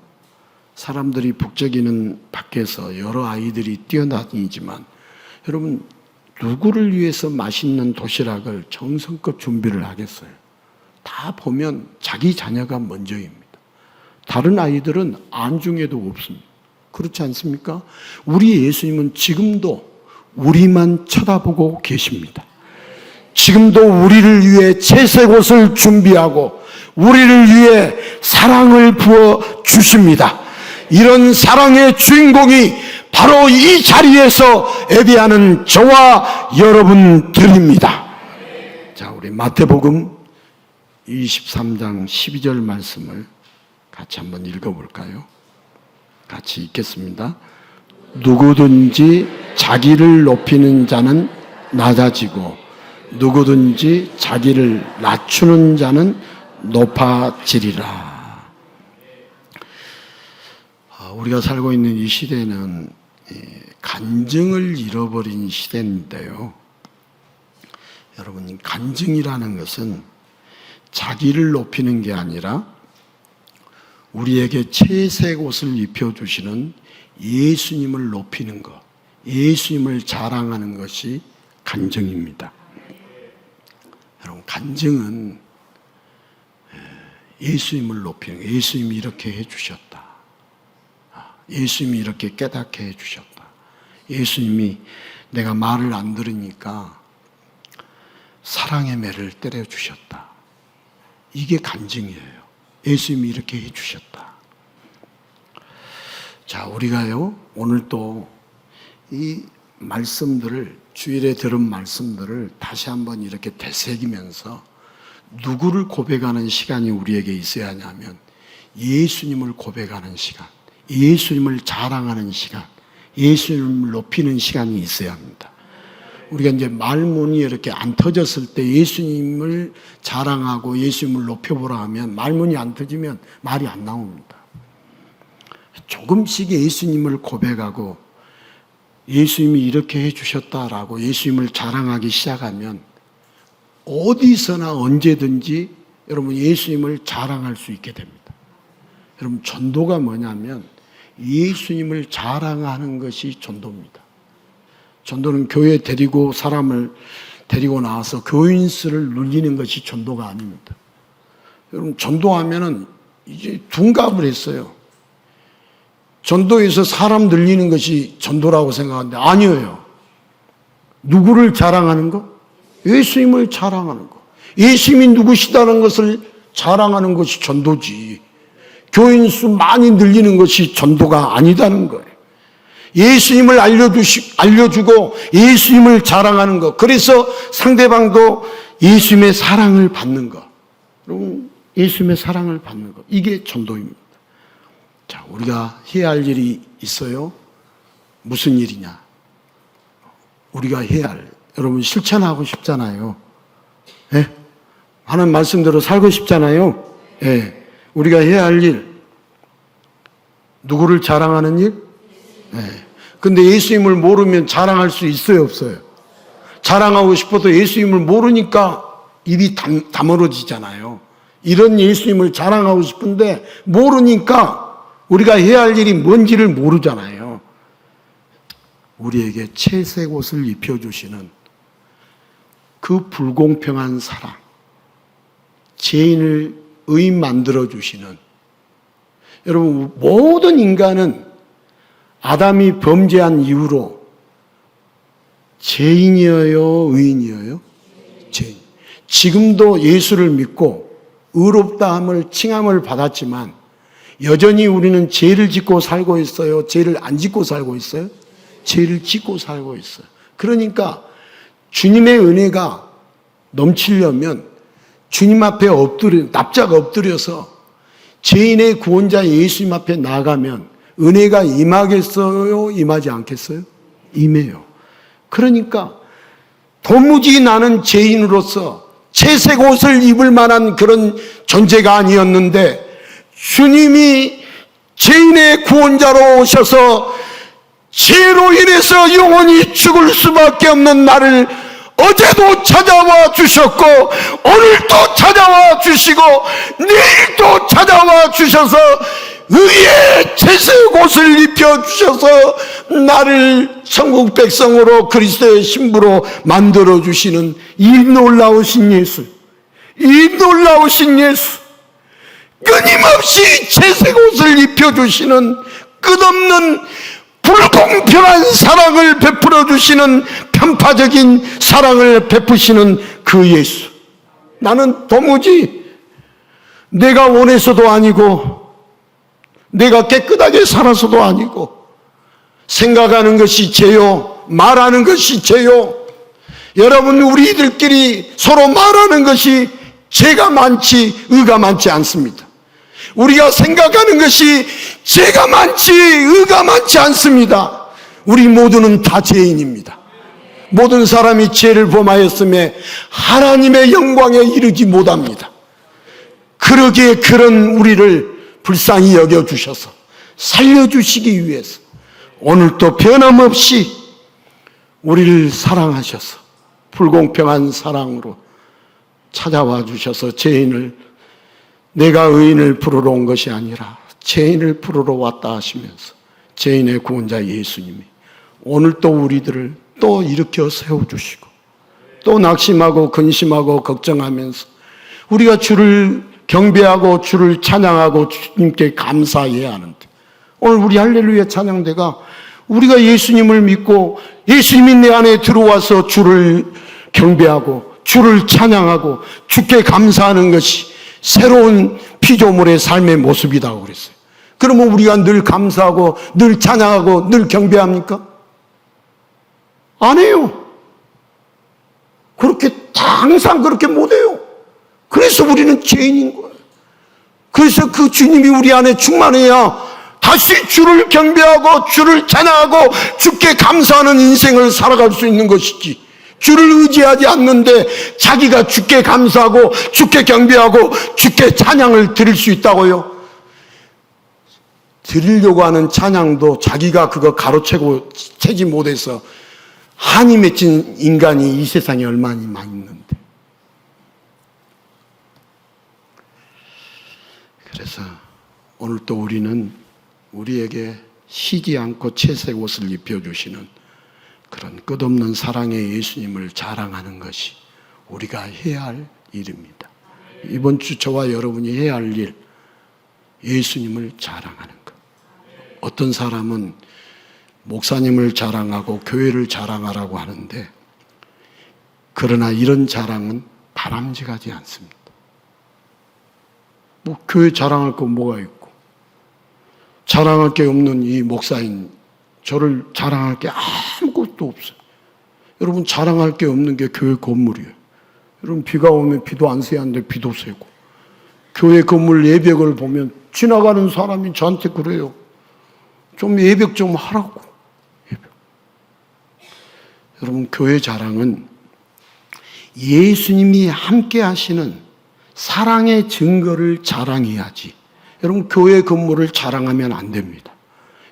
사람들이 북적이는 밖에서 여러 아이들이 뛰어다니지만 여러분 누구를 위해서 맛있는 도시락을 정성껏 준비를 하겠어요? 다 보면 자기 자녀가 먼저입니다. 다른 아이들은 안중에도 없습니다. 그렇지 않습니까? 우리 예수님은 지금도 우리만 쳐다보고 계십니다. 지금도 우리를 위해 채색 옷을 준비하고 우리를 위해 사랑을 부어 주십니다. 이런 사랑의 주인공이 바로 이 자리에서 예배하는 저와 여러분들입니다. 자, 우리 마태복음 23장 12절 말씀을 같이 한번 읽어볼까요? 같이 읽겠습니다. 누구든지 자기를 높이는 자는 낮아지고 누구든지 자기를 낮추는 자는 높아지리라. 우리가 살고 있는 이 시대는 간증을 잃어버린 시대인데요. 여러분, 간증이라는 것은 자기를 높이는 게 아니라 우리에게 채색 옷을 입혀주시는 예수님을 높이는 것, 예수님을 자랑하는 것이 간증입니다. 여러분, 간증은 예수님을 높이는 것, 예수님이 이렇게 해주셨다. 예수님이 이렇게 깨닫게 해주셨다. 예수님이 내가 말을 안 들으니까 사랑의 매를 때려주셨다. 이게 간증이에요. 예수님이 이렇게 해주셨다. 자, 우리가요, 오늘 또 이 말씀들을, 주일에 들은 말씀들을 다시 한번 이렇게 되새기면서 누구를 고백하는 시간이 우리에게 있어야 하냐면 예수님을 고백하는 시간, 예수님을 자랑하는 시간, 예수님을 높이는 시간이 있어야 합니다. 우리가 이제 말문이 이렇게 안 터졌을 때 예수님을 자랑하고 예수님을 높여보라 하면 말문이 안 터지면 말이 안 나옵니다. 조금씩 예수님을 고백하고 예수님이 이렇게 해주셨다라고 예수님을 자랑하기 시작하면 어디서나 언제든지 여러분 예수님을 자랑할 수 있게 됩니다. 여러분, 전도가 뭐냐면 예수님을 자랑하는 것이 전도입니다. 전도는 교회에 데리고 사람을 데리고 나와서 교인 수를 늘리는 것이 전도가 아닙니다. 여러분, 전도하면은 이제 둔갑을 했어요. 전도에서 사람 늘리는 것이 전도라고 생각하는데 아니에요. 누구를 자랑하는 거? 예수님을 자랑하는 거. 예수님이 누구시다는 것을 자랑하는 것이 전도지. 교인 수 많이 늘리는 것이 전도가 아니다는 거예요. 예수님을 알려주고 예수님을 자랑하는 것. 그래서 상대방도 예수님의 사랑을 받는 것. 여러분, 예수님의 사랑을 받는 것. 이게 전도입니다. 자, 우리가 해야 할 일이 있어요. 무슨 일이냐? 우리가 해야 할, 여러분 실천하고 싶잖아요. 예? 하나님 말씀대로 살고 싶잖아요. 예. 우리가 해야 할 일, 누구를 자랑하는 일? 예. 근데 예수님을 모르면 자랑할 수 있어요, 없어요? 자랑하고 싶어도 예수님을 모르니까 입이 다물어지잖아요. 이런 예수님을 자랑하고 싶은데 모르니까 우리가 해야 할 일이 뭔지를 모르잖아요. 우리에게 채색 옷을 입혀주시는 그 불공평한 사랑, 죄인을 의인 만들어주시는, 여러분, 모든 인간은 아담이 범죄한 이후로 죄인이어요, 의인이어요? 죄인. 지금도 예수를 믿고 의롭다함을, 칭함을 받았지만 여전히 우리는 죄를 짓고 살고 있어요? 죄를 안 짓고 살고 있어요? 죄를 짓고 살고 있어요. 그러니까 주님의 은혜가 넘치려면 주님 앞에 납작 엎드려서 죄인의 구원자 예수님 앞에 나가면 은혜가 임하겠어요? 임하지 않겠어요? 임해요. 그러니까 도무지 나는 죄인으로서 채색 옷을 입을 만한 그런 존재가 아니었는데 주님이 죄인의 구원자로 오셔서 죄로 인해서 영원히 죽을 수밖에 없는 나를 어제도 찾아와 주셨고 오늘도 찾아와 주시고 내일도 찾아와 주셔서 의의 채색 옷을 입혀주셔서 나를 천국 백성으로 그리스도의 신부로 만들어주시는 이 놀라우신 예수, 이 놀라우신 예수, 끊임없이 채색 옷을 입혀주시는 끝없는 불공평한 사랑을 베풀어 주시는 편파적인 사랑을 베푸시는 그 예수. 나는 도무지 내가 원해서도 아니고 내가 깨끗하게 살아서도 아니고 생각하는 것이 죄요, 말하는 것이 죄요. 여러분, 우리들끼리 서로 말하는 것이 죄가 많지 의가 많지 않습니다. 우리가 생각하는 것이 죄가 많지 의가 많지 않습니다. 우리 모두는 다 죄인입니다. 모든 사람이 죄를 범하였음에 하나님의 영광에 이르지 못합니다. 그러기에 그런 우리를 불쌍히 여겨주셔서 살려주시기 위해서 오늘도 변함없이 우리를 사랑하셔서 불공평한 사랑으로 찾아와 주셔서 죄인을, 내가 의인을 부르러 온 것이 아니라 죄인을 부르러 왔다 하시면서 죄인의 구원자 예수님이 오늘 또 우리들을 또 일으켜 세워주시고 또 낙심하고 근심하고 걱정하면서 우리가 주를 경배하고 주를 찬양하고 주님께 감사해야 하는데, 오늘 우리 할렐루야 찬양대가 우리가 예수님을 믿고 예수님이 내 안에 들어와서 주를 경배하고 주를 찬양하고 주께 감사하는 것이 새로운 피조물의 삶의 모습이라고 그랬어요. 그러면 우리가 늘 감사하고 늘 찬양하고 늘 경배합니까? 안 해요. 그렇게 항상 그렇게 못해요. 그래서 우리는 죄인인 거예요. 그래서 그 주님이 우리 안에 충만해야 다시 주를 경배하고 주를 찬양하고 주께 감사하는 인생을 살아갈 수 있는 것이지, 주를 의지하지 않는데 자기가 주께 감사하고 주께 경배하고 주께 찬양을 드릴 수 있다고요? 드리려고 하는 찬양도 자기가 그거 가로채고 채지 못해서 한이 맺힌 인간이 이 세상에 얼마나 많이 있는데. 그래서 오늘 또 우리는 우리에게 쉬지 않고 채색 옷을 입혀주시는 그런 끝없는 사랑의 예수님을 자랑하는 것이 우리가 해야 할 일입니다. 이번 주 저와 여러분이 해야 할 일, 예수님을 자랑하는 것. 어떤 사람은 목사님을 자랑하고 교회를 자랑하라고 하는데, 그러나 이런 자랑은 바람직하지 않습니다. 뭐 교회 자랑할 거 뭐가 있고, 자랑할 게 없는 이 목사인 저를 자랑할 게 아무것도 없어요. 여러분, 자랑할 게 없는 게 교회 건물이에요. 여러분, 비가 오면 비도 안 새는데 비도 새고, 교회 건물 예벽을 보면 지나가는 사람이 저한테 그래요. 좀 예벽 좀 하라고. 예벽. 여러분, 교회 자랑은 예수님이 함께 하시는 사랑의 증거를 자랑해야지. 여러분, 교회 건물을 자랑하면 안 됩니다.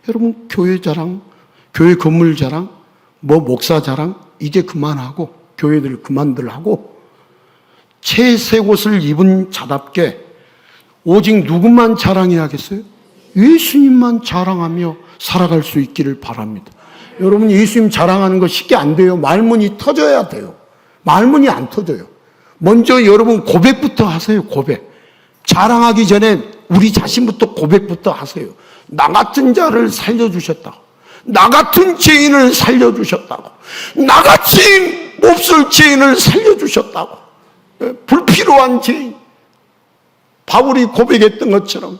여러분, 교회 자랑, 교회 건물 자랑, 뭐 목사 자랑 이제 그만하고 교회들 그만들 하고 채색 옷을 입은 자답게 오직 누구만 자랑해야겠어요? 예수님만 자랑하며 살아갈 수 있기를 바랍니다. 여러분, 예수님 자랑하는 거 쉽게 안 돼요. 말문이 터져야 돼요. 말문이 안 터져요. 먼저 여러분 고백부터 하세요. 고백. 자랑하기 전에 우리 자신부터 고백부터 하세요. 나 같은 자를 살려주셨다고, 나 같은 죄인을 살려주셨다고, 나같이 몹쓸 죄인을 살려주셨다고, 불필요한 죄인, 바울이 고백했던 것처럼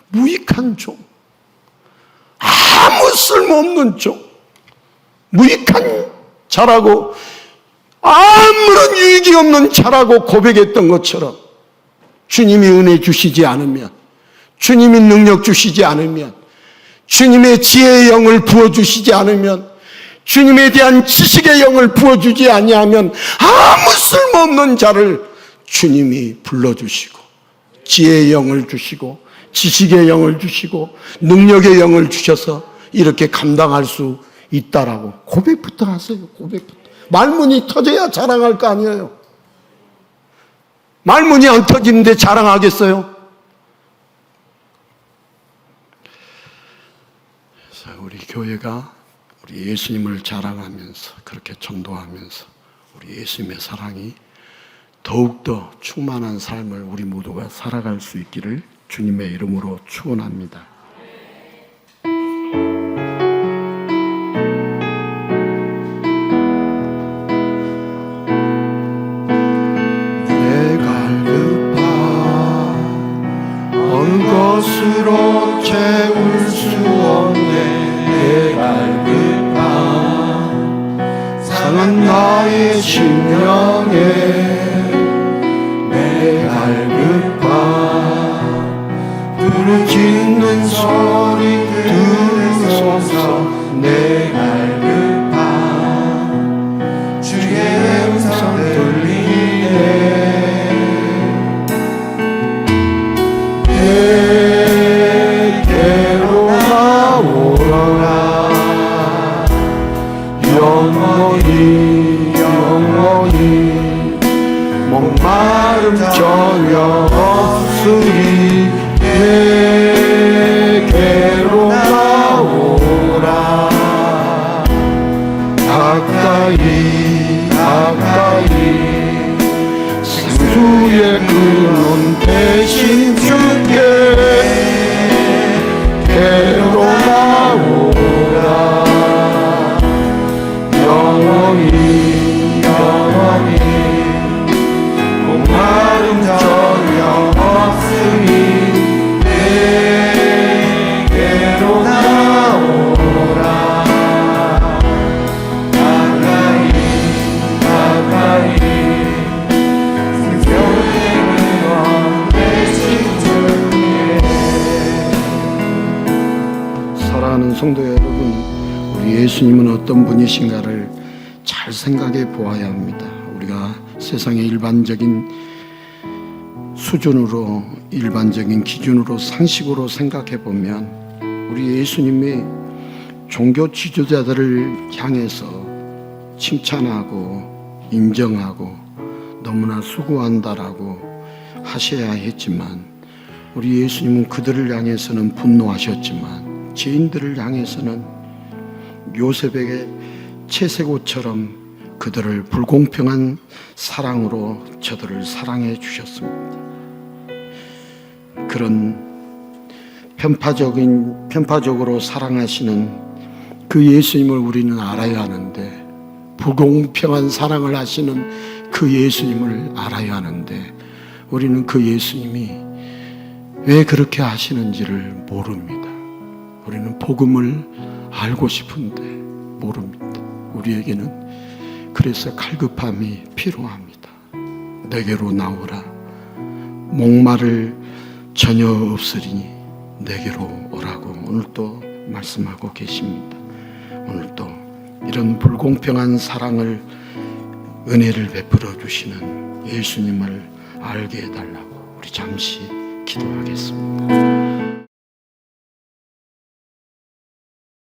무익한 종, 아무 쓸모없는 종, 무익한 자라고, 아무런 유익이 없는 자라고 고백했던 것처럼 주님이 은혜 주시지 않으면, 주님이 능력 주시지 않으면, 주님의 지혜의 영을 부어주시지 않으면, 주님에 대한 지식의 영을 부어주지 아니하면 아무 쓸모없는 자를 주님이 불러주시고 지혜의 영을 주시고 지식의 영을 주시고 능력의 영을 주셔서 이렇게 감당할 수 있다라고 고백부터 하세요. 고백부터. 말문이 터져야 자랑할 거 아니에요. 말문이 안 터지는데 자랑하겠어요? 그래서 우리 교회가 우리 예수님을 자랑하면서 그렇게 전도하면서 우리 예수님의 사랑이 더욱더 충만한 삶을 우리 모두가 살아갈 수 있기를 주님의 이름으로 축원합니다. 것으로 채울 수 없네. 내 갈급함 상한 나의 심령에 내 갈급함 부르짖는 소리 들으소서. 내 갈급함 주의 음성 들리네. 내게로 나오라. 영원히 영원히 목마름 전혀 없으리. 내게로 나오라. 가까이 가까이 생수의 근원 대신 주께 내게로 나오라. 영원히 영원히 목마름 전혀 없으니 내게로 나오라. 가까이 가까이 사랑하는 성도 여러분, 우리 예수님은 어떤 분이신가를 잘 생각해 보아야 합니다. 우리가 세상의 일반적인 수준으로, 일반적인 기준으로, 상식으로 생각해 보면 우리 예수님이 종교 지도자들을 향해서 칭찬하고 인정하고 너무나 수고한다라고 하셔야 했지만, 우리 예수님은 그들을 향해서는 분노하셨지만 죄인들을 향해서는 요셉에게 채색옷처럼 그들을 불공평한 사랑으로 저들을 사랑해 주셨습니다. 그런 편파적으로 사랑하시는 그 예수님을 우리는 알아야 하는데, 불공평한 사랑을 하시는 그 예수님을 알아야 하는데, 우리는 그 예수님이 왜 그렇게 하시는지를 모릅니다. 우리는 복음을 알고 싶은데 모릅니다. 우리에게는 그래서 갈급함이 필요합니다. 내게로 나오라. 목마를 전혀 없으리니 내게로 오라고 오늘 또 말씀하고 계십니다. 오늘 또 이런 불공평한 사랑을, 은혜를 베풀어 주시는 예수님을 알게 해달라고 우리 잠시 기도하겠습니다.